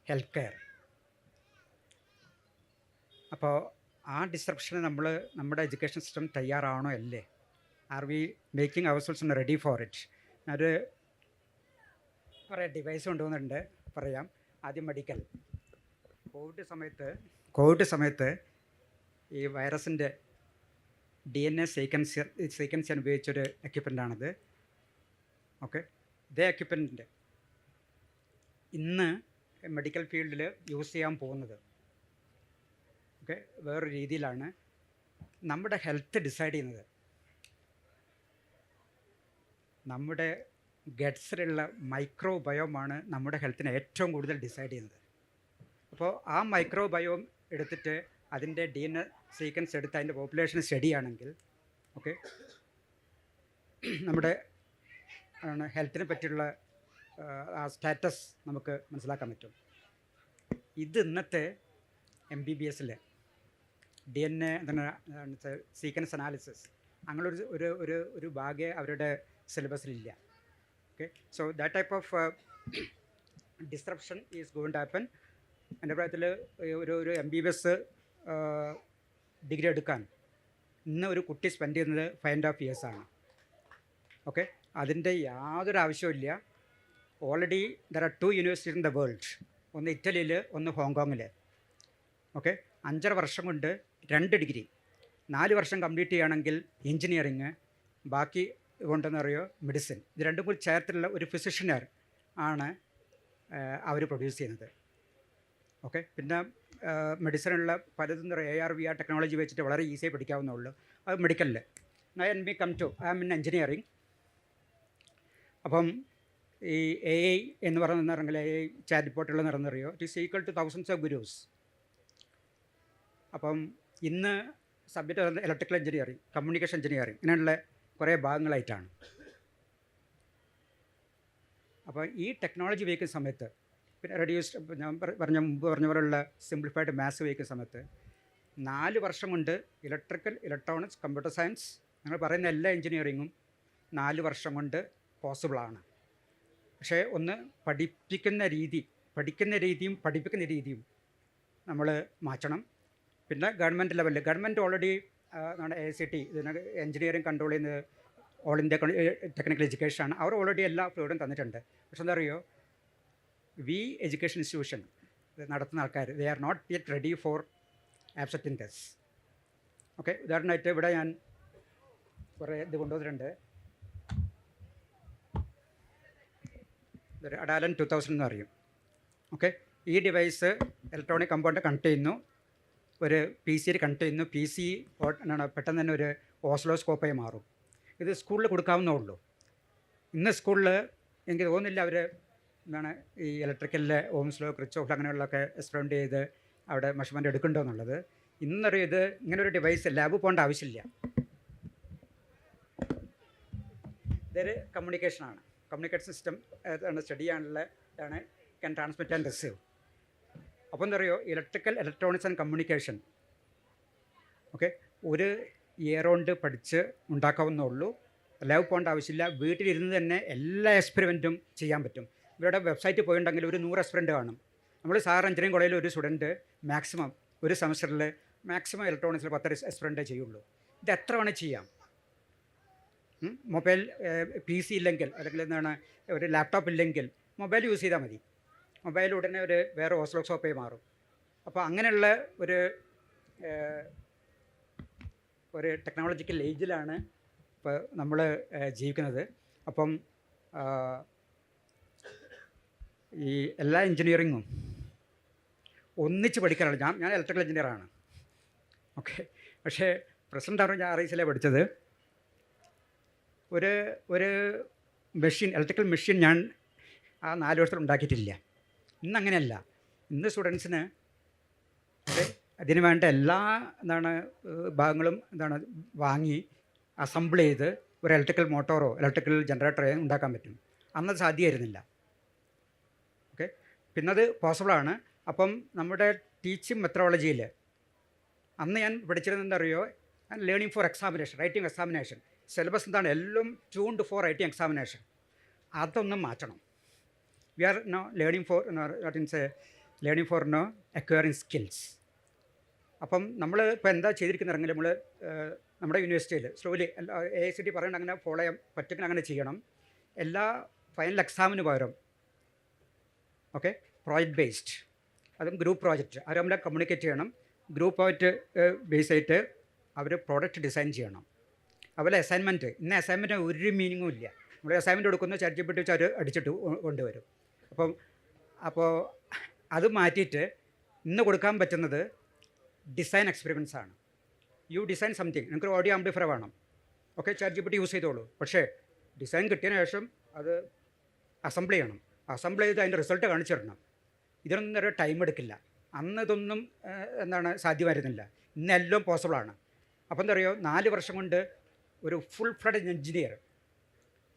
Speaker 2: ഹെൽത്ത് കെയർ. അപ്പോൾ ആ ഡിസ്റപ്ഷന് നമ്മുടെ എഡ്യൂക്കേഷൻ സിസ്റ്റം തയ്യാറാണോ അല്ലേ? Are we making ourselves ready for it? ഞാനൊരു കുറേ ഡിവൈസ് കൊണ്ടുവന്നിട്ടുണ്ട്, പറയാം. ആദ്യം മെഡിക്കൽ. കോവിഡ് സമയത്ത് ഈ വൈറസിൻ്റെ DNA സീക്വൻസ് ചെയ്യാൻ ഉപയോഗിച്ചൊരു എക്യുപ്മെൻ്റാണിത്. ഓക്കെ, ഇതേ എക്യുപ്മെൻറ്റ് ഇന്ന് മെഡിക്കൽ ഫീൽഡിൽ യൂസ് ചെയ്യാൻ പോകുന്നത് ഓക്കെ വേറൊരു രീതിയിലാണ്. നമ്മുടെ ഹെൽത്ത് ഡിസൈഡ് ചെയ്യുന്നത് നമ്മുടെ ഗട്ട്സിലുള്ള മൈക്രോബയോമാണ് നമ്മുടെ ഹെൽത്തിനെ ഏറ്റവും കൂടുതൽ ഡിസൈഡ് ചെയ്യുന്നത്. അപ്പോൾ ആ മൈക്രോബയോം എടുത്തിട്ട് അതിൻ്റെ DNA സീക്വൻസ് എടുത്ത് അതിൻ്റെ പോപ്പുലേഷൻ സ്റ്റഡി ആണെങ്കിൽ ഓക്കെ നമ്മുടെ ഹെൽത്തിനെ പറ്റിയുള്ള ആ സ്റ്റാറ്റസ് നമുക്ക് മനസ്സിലാക്കാൻ പറ്റും. ഇത് ഇന്നത്തെ MBBS DNA സീക്വൻസ് അനാലിസിസ് അങ്ങനെ ഒരു ഭാഗേ അവരുടെ സിലബസിലില്ല. Okay, so that type of disruption is going to happen. എൻ്റെ പ്രായത്തിൽ ഒരു MBBS ഡിഗ്രി എടുക്കാൻ ഇന്ന് ഒരു കുട്ടി സ്പെൻഡ് ചെയ്യുന്നത് 5.5 years ആണ്. ഓക്കെ, അതിൻ്റെ യാതൊരു ആവശ്യമില്ല. Already there are 2 universities in the world, ഒന്ന് ഇറ്റലിയിൽ, ഒന്ന് ഹോങ്കോങ്ങിൽ. ഓക്കെ, 5.5 വർഷം കൊണ്ട് 2 ഡിഗ്രി, 4 വർഷം കംപ്ലീറ്റ് ചെയ്യുകയാണെങ്കിൽ എൻജിനീയറിങ്, ബാക്കി കൊണ്ടെന്നറിയോ മെഡിസിൻ. ഇത് രണ്ടും കൂടി ചേർത്തിലുള്ള ഒരു ഫിസിഷ്യനർ ആണ് അവർ പ്രൊഡ്യൂസ് ചെയ്യുന്നത്. ഓക്കെ, പിന്നെ മെഡിസിനുള്ള പലതും AR/VR ടെക്നോളജി വെച്ചിട്ട് വളരെ ഈസിയായി പഠിക്കാവുന്നുള്ളൂ. അത് മെഡിക്കലിൽ. I am in engineering. അപ്പം ഈ AI എന്ന് പറയുന്നതെങ്കിൽ AI ചാറ്റ് ബോട്ടുകൾ നടന്നറിയോ, it is equal to thousands of gurus. അപ്പം ഇന്ന് സബ്ജക്റ്റ് പറയുന്നത് ഇലക്ട്രിക്കൽ എഞ്ചിനീയറിങ്, കമ്മ്യൂണിക്കേഷൻ എഞ്ചിനീയറിങ്, ഇങ്ങനെയുള്ള കുറേ ഭാഗങ്ങളായിട്ടാണ്. അപ്പോൾ ഈ ടെക്നോളജി ഉപയോഗിക്കുന്ന സമയത്ത് പിന്നെ റെഡ്യൂസ്ഡ്, ഞാൻ മുമ്പ് പറഞ്ഞ പോലുള്ള സിംപ്ലിഫൈഡ് മാത്സ് ഉപയോഗിക്കുന്ന സമയത്ത് 4 വർഷം കൊണ്ട് ഇലക്ട്രിക്കൽ, ഇലക്ട്രോണിക്സ്, കമ്പ്യൂട്ടർ സയൻസ്, ഞങ്ങൾ പറയുന്ന എല്ലാ എഞ്ചിനീയറിങ്ങും 4 വർഷം കൊണ്ട് പോസിബിളാണ്. പക്ഷേ ഒന്ന് പഠിക്കുന്ന രീതിയും പഠിപ്പിക്കുന്ന രീതിയും നമ്മൾ മാറ്റണം. പിന്നെ ഗവൺമെൻറ് ലെവലിൽ, ഗവൺമെൻറ് ഓൾറെഡി AICT ഇതിന് എഞ്ചിനീയറിംഗ് കൺട്രോൾ ചെയ്യുന്നത് ഓൾ ഇന്ത്യ ടെക്നിക്കൽ എഡ്യൂക്കേഷനാണ്. അവർ ഓൾറെഡി എല്ലാ ഫ്ലൂയിഡും തന്നിട്ടുണ്ട്. പക്ഷെ എന്താ അറിയോ, എഡ്യൂക്കേഷൻ ഇൻസ്റ്റിറ്റ്യൂഷൻ നടത്തുന്ന ആൾക്കാർ they are not yet ready for accepting this. Okay, ഉദാഹരണമായിട്ട് ഇവിടെ ഞാൻ കുറേ ഇത് കൊണ്ടുവന്നിട്ടുണ്ട്. ഇതൊരു അഡാലൻ 2000 എന്ന് പറയും. ഓക്കെ, ഈ ഡിവൈസ് ഇലക്ട്രോണിക് കമ്പോണൻ്റ് കണക്ട് ചെയ്യുന്നു, ഒരു PC കണക്ട് ചെയ്യുന്നു. PC പെട്ടെന്ന് തന്നെ ഒരു ഓസിലോസ്കോപ്പായി മാറും. ഇത് സ്കൂളിൽ കൊടുക്കാവുന്നേ ഉള്ളൂ. ഇന്ന് സ്കൂളിൽ എനിക്ക് തോന്നുന്നില്ല അവർ ഈ ഇലക്ട്രിക്കലിലെ ഓംസ് ലോ, ക്രിച്ചോഫ് അങ്ങനെയുള്ളതൊക്കെ എക്സ്പെരിമെൻ്റ് ചെയ്ത് അവിടെ മെഷർമെൻ്റ് എടുക്കണ്ടോ എന്നുള്ളത്. ഇന്നറിയും ഇത് ഇങ്ങനൊരു ഡിവൈസ് ലാബ് പോകേണ്ട ആവശ്യമില്ല. ഇതൊരു കമ്മ്യൂണിക്കേഷനാണ്. കമ്മ്യൂണിക്കേഷൻ സിസ്റ്റം സ്റ്റഡി ചെയ്യാനുള്ള ഇതാണ് ക്യാൻ ട്രാൻസ്മിറ്റ് ആൻഡ് റിസീവ്. അപ്പോൾ എന്താ പറയുക, electrical, electronics and communication okay ഒരു ഇയർ കൊണ്ട് പഠിച്ച് ഉണ്ടാക്കാവുന്നേ ഉള്ളൂ. ലാബ് പോകേണ്ട ആവശ്യമില്ല. വീട്ടിലിരുന്ന് തന്നെ എല്ലാ എക്സ്പെരിമെൻറ്റും ചെയ്യാൻ പറ്റും. ഇവരുടെ വെബ്സൈറ്റിൽ പോയിട്ടുണ്ടെങ്കിൽ ഒരു 100 എക്സ്പെരിമെൻറ്റ് കാണും. നമ്മൾ സാർ എഞ്ചിനീയറിംഗ് കോളേജിൽ ഒരു സ്റ്റുഡൻറ്റ് മാക്സിമം ഒരു സെമസ്റ്ററിൽ മാക്സിമം ഇലക്ട്രോണിക്സിൽ 10 എക്സ്പെരിമെൻറ്റേ ചെയ്യുള്ളൂ. ഇത് എത്ര വേണേൽ ചെയ്യാം. മൊബൈൽ PC ഇല്ലെങ്കിൽ, അല്ലെങ്കിൽ എന്താണ് ഒരു ലാപ്ടോപ്പ് ഇല്ലെങ്കിൽ മൊബൈൽ യൂസ് ചെയ്താൽ മതി. മൊബൈൽ ഉടനെ ഒരു വേറെ ഓസ്ലോസോപ്പായി മാറും. അപ്പോൾ അങ്ങനെയുള്ള ഒരു ടെക്നോളജിക്കൽ ഏജിലാണ് ഇപ്പോൾ നമ്മൾ ജീവിക്കുന്നത്. അപ്പം ഈ എല്ലാ എൻജിനീയറിങ്ങും ഒന്നിച്ച് പഠിക്കാനാണ്. ഞാൻ ഇലക്ട്രിക്കൽ എഞ്ചിനീയറാണ്. ഓക്കെ. പക്ഷേ പ്രസിഡൻ്റ് ഞാൻ RICയിലാണ് പഠിച്ചത്. ഒരു മെഷീൻ, ഇലക്ട്രിക്കൽ മെഷീൻ ഞാൻ ആ 4 വർഷത്തിൽ ഉണ്ടാക്കിയിട്ടില്ല. ഇന്നങ്ങനെയല്ല. ഇന്ന് സ്റ്റുഡൻസിന് അതിന് വേണ്ട എല്ലാ ഭാഗങ്ങളും വാങ്ങി അസംബിൾ ചെയ്ത് ഒരു ഇലക്ട്രിക്കൽ മോട്ടോറോ ഇലക്ട്രിക്കൽ ജനറേറ്ററോ ഉണ്ടാക്കാൻ പറ്റും. അന്നത് സാധ്യമായിരുന്നില്ല. ഓക്കെ. പിന്നത് പോസിബിളാണ്. അപ്പം നമ്മുടെ ടീച്ചിങ് മെത്തഡോളജിയിൽ അന്ന് ഞാൻ പഠിച്ചിരുന്നത് എന്താ അറിയോ, learning for examination, writing examination. Syllabus എന്താണ്? എല്ലാം ട്യൂൺഡ് ഫോർ റൈറ്റിംഗ് എക്സാമിനേഷൻ. അതൊന്നും മാറ്റണം. We are no learning for no acquiring skills. അപ്പം നമ്മൾ ഇപ്പോൾ എന്താ ചെയ്തിരിക്കുന്നെങ്കിൽ നമ്മൾ നമ്മുടെ യൂണിവേഴ്സിറ്റിയിൽ സ്ലോലി AICTE പറയേണ്ട അങ്ങനെ ഫോളോ ചെയ്യാൻ പറ്റുമെങ്കിൽ അങ്ങനെ ചെയ്യണം. എല്ലാ ഫൈനൽ എക്സാമിന് പകരം ഓക്കെ പ്രോജക്റ്റ് ബേസ്ഡ്, അതും ഗ്രൂപ്പ് പ്രോജക്റ്റ്, അവർ നമ്മളെ കമ്മ്യൂണിക്കേറ്റ് ചെയ്യണം. ഗ്രൂപ്പ് പ്രോജക്റ്റ് ബേസ് ആയിട്ട് അവർ പ്രോഡക്റ്റ് ഡിസൈൻ ചെയ്യണം. അതുപോലെ അസൈൻമെൻറ്റ്, ഇന്ന അസൈൻമെൻറ്റ് ഒരു മീനിങ്ങും ഇല്ല. നമ്മൾ അസൈൻമെൻറ്റ് കൊടുക്കുന്ന ChatGPT വെച്ച് അവർ അടിച്ചിട്ട് കൊണ്ടുവരും. അപ്പോൾ അത് മാറ്റിയിട്ട് ഇന്ന് കൊടുക്കാൻ പറ്റുന്നത് ഡിസൈൻ എക്സ്പെരിമെൻറ്റ്സ് ആണ്. You design something. നിങ്ങൾക്കൊരു ഓഡിയോ ആംപ്ലിഫയർ വേണം, ഓക്കെ, ChatGPT യൂസ് ചെയ്തോളൂ. പക്ഷേ ഡിസൈൻ കിട്ടിയതിന് ശേഷം അത് അസംബിൾ ചെയ്യണം. അസംബിൾ ചെയ്ത് അതിൻ്റെ റിസൾട്ട് കാണിച്ചു തരണം. ഇതിനൊന്നും ഒരു ടൈം എടുക്കില്ല. അന്ന് ഇതൊന്നും സാധ്യമായിരുന്നില്ല. ഇന്നെല്ലാം പോസിബിളാണ്. അപ്പോൾ എന്താ പറയുക, 4 വർഷം കൊണ്ട് ഒരു ഫുൾ ഫ്ലഡഡ് എഞ്ചിനീയർ.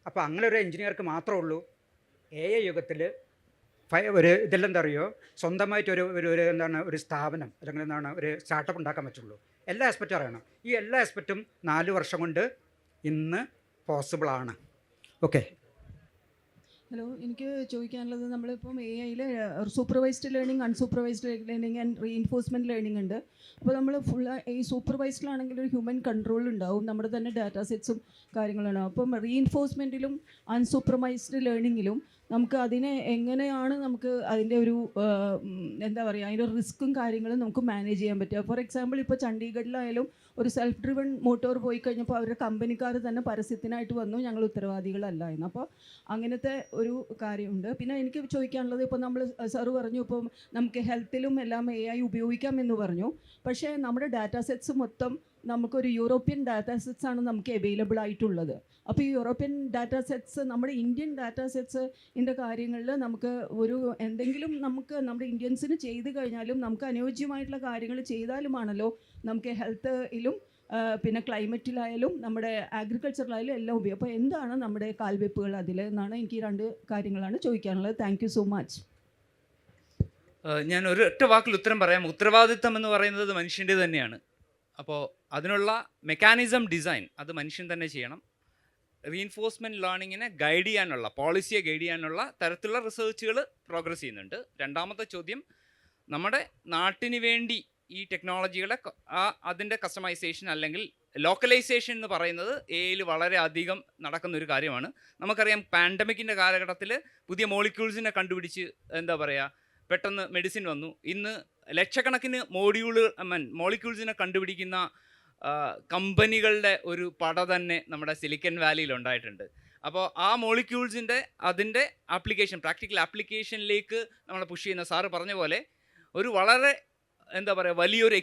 Speaker 2: അപ്പോൾ അങ്ങനെ ഒരു എഞ്ചിനീയർക്ക് മാത്രമേ ഉള്ളൂ AI യുഗത്തിൽ ഇതെല്ലാം എന്താ പറയുക, സ്വന്തമായിട്ട് ഒരു സ്ഥാപനം അല്ലെങ്കിൽ ഒരു സ്റ്റാർട്ടപ്പ് ഉണ്ടാക്കാൻ പറ്റുള്ളൂ. എല്ലാ ആസ്പെക്റ്റും അറിയണം. ഈ എല്ലാ ആസ്പെക്റ്റും 4 വർഷം കൊണ്ട് ഇന്ന് പോസിബിളാണ്. ഓക്കെ.
Speaker 4: ഹലോ, എനിക്ക് ചോദിക്കാനുള്ളത്, നമ്മളിപ്പം AIയിൽ supervised learning, unsupervised learning and reinforcement learning ഉണ്ട്. അപ്പോൾ നമ്മൾ ഈ സൂപ്പർവൈസ്ഡിലാണെങ്കിൽ ഒരു ഹ്യൂമൻ കൺട്രോൾ ഉണ്ടാവും, നമ്മുടെ തന്നെ ഡാറ്റാ സെറ്റ്സും കാര്യങ്ങളുണ്ടാവും. അപ്പം റീഇൻഫോഴ്സ്മെൻറ്റിലും അൺസൂപ്പർവൈസ്ഡ് ലേണിങ്ങിലും നമുക്ക് അതിനെ എങ്ങനെയാണ് നമുക്ക് അതിൻ്റെ ഒരു എന്താ പറയുക, അതിൻ്റെ റിസ്ക്കും കാര്യങ്ങളും നമുക്ക് മാനേജ് ചെയ്യാൻ പറ്റുക. ഫോർ എക്സാമ്പിൾ, ഇപ്പോൾ ചണ്ഡീഗഡിലായാലും ഒരു സെൽഫ് ഡ്രിവൺ മോട്ടോർ പോയി കഴിഞ്ഞപ്പോൾ അവരുടെ കമ്പനിക്കാർ തന്നെ പരസ്യത്തിനായിട്ട് വന്നു, ഞങ്ങൾ ഉത്തരവാദികളല്ല എന്ന്. അപ്പോൾ അങ്ങനത്തെ ഒരു കാര്യമുണ്ട്. പിന്നെ എനിക്ക് ചോദിക്കാനുള്ളത്, ഇപ്പോൾ നമ്മൾ സാറ് പറഞ്ഞു ഇപ്പം നമുക്ക് ഹെൽത്തിലും എല്ലാം AI ഉപയോഗിക്കാം എന്ന് പറഞ്ഞു. പക്ഷേ നമ്മുടെ ഡാറ്റാ സെറ്റ്സ് മൊത്തം നമുക്കൊരു യൂറോപ്യൻ ഡാറ്റാ സെറ്റ്സ് ആണ് നമുക്ക് അവൈലബിൾ ആയിട്ടുള്ളത്. അപ്പോൾ ഈ യൂറോപ്യൻ ഡാറ്റാ സെറ്റ്സ് നമ്മുടെ ഇന്ത്യൻ ഡാറ്റാ സെറ്റ്സിൻ്റെ കാര്യങ്ങളിൽ നമുക്ക് എന്തെങ്കിലും നമുക്ക് നമ്മുടെ ഇന്ത്യൻസിന് ചെയ്ത് കഴിഞ്ഞാലും നമുക്ക് അനുയോജ്യമായിട്ടുള്ള കാര്യങ്ങൾ ചെയ്താലുമാണല്ലോ നമുക്ക് ഹെൽത്തിലും പിന്നെ ക്ലൈമറ്റിലായാലും നമ്മുടെ അഗ്രികൾച്ചറിലായാലും എല്ലാം ഉപയോഗം. അപ്പോൾ എന്താണ് നമ്മുടെ കാൽവെപ്പുകൾ അതിൽ എന്നാണ് എനിക്ക് 2 കാര്യങ്ങളാണ് ചോദിക്കാനുള്ളത്. Thank you so much.
Speaker 3: ഞാൻ ഒരു ഒറ്റ വാക്കിൽ ഉത്തരം പറയാം. ഉത്തരവാദിത്തം എന്ന് പറയുന്നത് മനുഷ്യൻ്റെ തന്നെയാണ്. അപ്പോൾ അതിനുള്ള മെക്കാനിസം ഡിസൈൻ അത് മനുഷ്യൻ തന്നെ ചെയ്യണം. റീഇൻഫോഴ്സ്മെൻറ്റ് ലേണിങ്ങിനെ ഗൈഡ് ചെയ്യാനുള്ള, പോളിസിയെ ഗൈഡ് ചെയ്യാനുള്ള തരത്തിലുള്ള റിസർച്ചുകൾ പ്രോഗ്രസ് ചെയ്യുന്നുണ്ട്. രണ്ടാമത്തെ ചോദ്യം, നമ്മുടെ നാട്ടിന് വേണ്ടി ഈ ടെക്നോളജികളെ അതിൻ്റെ കസ്റ്റമൈസേഷൻ അല്ലെങ്കിൽ ലോക്കലൈസേഷൻ എന്ന് പറയുന്നത് AIയിൽ വളരെ അധികം നടക്കുന്നൊരു കാര്യമാണ്. നമുക്കറിയാം, പാൻഡമിക്കിൻ്റെ കാലഘട്ടത്തിൽ പുതിയ മോളിക്യൂൾസിനെ കണ്ടുപിടിച്ച് എന്താ പറയുക, പെട്ടെന്ന് മെഡിസിൻ വന്നു. ഇന്ന് ലക്ഷക്കണക്കിന് മോളിക്യൂൾസിനെ കണ്ടുപിടിക്കുന്ന കമ്പനികളുടെ ഒരു പട തന്നെ നമ്മുടെ സിലിക്കൺ വാലിയിൽ ഉണ്ടായിട്ടുണ്ട്. അപ്പോൾ ആ മോളിക്യൂൾസിൻ്റെ അതിൻ്റെ ആപ്ലിക്കേഷൻ, പ്രാക്ടിക്കൽ ആപ്ലിക്കേഷനിലേക്ക് നമ്മളെ പുഷ് ചെയ്യുന്ന, സാറ് പറഞ്ഞ പോലെ ഒരു വളരെ എന്താ പറയുക വലിയൊരു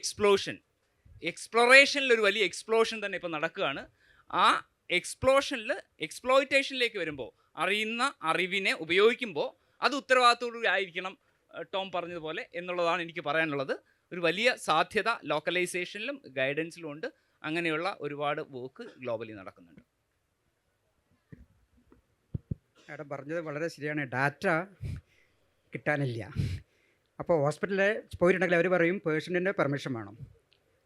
Speaker 3: എക്സ്പ്ലോറേഷനിലൊരു വലിയ എക്സ്പ്ലോഷൻ തന്നെ ഇപ്പോൾ നടക്കുകയാണ്. ആ എക്സ്പ്ലോയിറ്റേഷനിലേക്ക് വരുമ്പോൾ അറിയുന്ന അറിവിനെ ഉപയോഗിക്കുമ്പോൾ അത് ഉത്തരവാദിത്തത്തോടുകൂടി ആയിരിക്കണം, ടോം പറഞ്ഞതുപോലെ എന്നുള്ളതാണ് എനിക്ക് പറയാനുള്ളത്. ഒരു വലിയ സാധ്യത ലോക്കലൈസേഷനിലും ഗൈഡൻസിലും ഉണ്ട്. അങ്ങനെയുള്ള ഒരുപാട് വർക്ക് ഗ്ലോബലി നടക്കുന്നുണ്ട്.
Speaker 2: മാഡം പറഞ്ഞത് വളരെ ശരിയാണ്. ഡാറ്റ കിട്ടാനില്ല. അപ്പോൾ ഹോസ്പിറ്റലിൽ പോയിട്ടുണ്ടെങ്കിൽ അവർ പറയും പേഷ്യൻറ്റിൻ്റെ പെർമിഷൻ വേണം.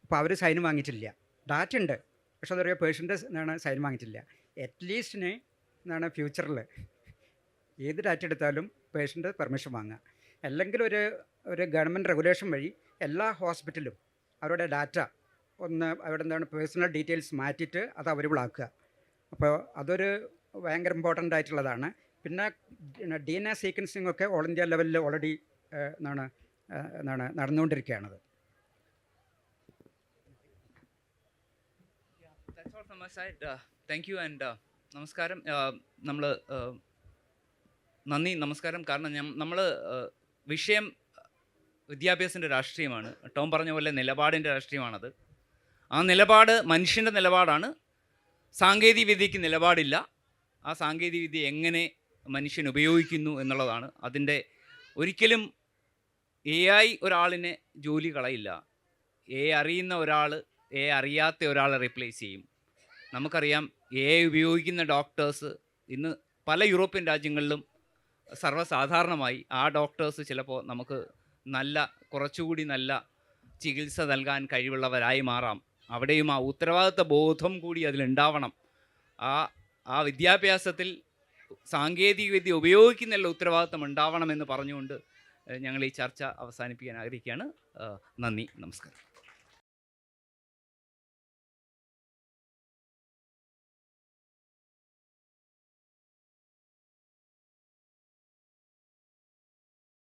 Speaker 2: അപ്പോൾ അവർ സൈൻ വാങ്ങിയിട്ടില്ല. ഡാറ്റ ഉണ്ട്, പക്ഷെ എന്താ പറയുക, പേഷ്യൻ്റെ സൈൻ വാങ്ങിയിട്ടില്ല. അറ്റ്ലീസ്റ്റിന് ഫ്യൂച്ചറിൽ ഏത് ഡാറ്റ എടുത്താലും പേഷ്യൻ്റെ പെർമിഷൻ വാങ്ങുക. അല്ലെങ്കിൽ ഒരു ഗവൺമെൻറ് റെഗുലേഷൻ വഴി എല്ലാ ഹോസ്പിറ്റലും അവരുടെ ഡാറ്റ ഒന്ന് അവിടെ എന്താണ് പേഴ്സണൽ ഡീറ്റെയിൽസ് മാറ്റിയിട്ട് അത് അവൈലബിൾ ആക്കുക. അപ്പോൾ അതൊരു ഭയങ്കര ഇമ്പോർട്ടൻ്റ് ആയിട്ടുള്ളതാണ്. പിന്നെ DNA സീക്വൻസിങ് ഒക്കെ ഓൾ ഇന്ത്യ ലെവലിൽ already നടന്നുകൊണ്ടിരിക്കുകയാണത്.
Speaker 3: That's all from my side. Thank you and നമസ്കാരം. നമ്മൾ നന്ദി, നമസ്കാരം. കാരണം നമ്മൾ വിഷയം വിദ്യാഭ്യാസത്തിൻ്റെ രാഷ്ട്രീയമാണ്. ടോം പറഞ്ഞ പോലെ നിലപാടിൻ്റെ രാഷ്ട്രീയമാണത്. ആ നിലപാട് മനുഷ്യൻ്റെ നിലപാടാണ്. സാങ്കേതിക വിദ്യയ്ക്ക് നിലപാടില്ല. ആ സാങ്കേതിക വിദ്യ എങ്ങനെ മനുഷ്യൻ ഉപയോഗിക്കുന്നു എന്നുള്ളതാണ് അതിൻ്റെ. ഒരിക്കലും AI ഒരാളിനെ ജോലി കളയില്ല. AI അറിയുന്ന ഒരാൾ AI അറിയാത്ത ഒരാളെ റീപ്ലേസ് ചെയ്യും. നമുക്കറിയാം AI ഉപയോഗിക്കുന്ന ഡോക്ടേഴ്സ് ഇന്ന് പല യൂറോപ്യൻ രാജ്യങ്ങളിലും സർവ്വസാധാരണമായി. ആ ഡോക്ടേഴ്സ് ചിലപ്പോൾ നമുക്ക് കുറച്ചുകൂടി നല്ല ചികിത്സ നൽകാൻ കഴിവുള്ളവരായി മാറാം. അവിടെയും ആ ഉത്തരവാദിത്ത ബോധം കൂടി അതിലുണ്ടാവണം. ആ വിദ്യാഭ്യാസത്തിൽ സാങ്കേതികവിദ്യ ഉപയോഗിക്കുന്നതിലുള്ള ഉത്തരവാദിത്തം ഉണ്ടാവണമെന്ന് പറഞ്ഞുകൊണ്ട് ഞങ്ങൾ ഈ ചർച്ച അവസാനിപ്പിക്കാൻ ആഗ്രഹിക്കുകയാണ്. നന്ദി, നമസ്കാരം.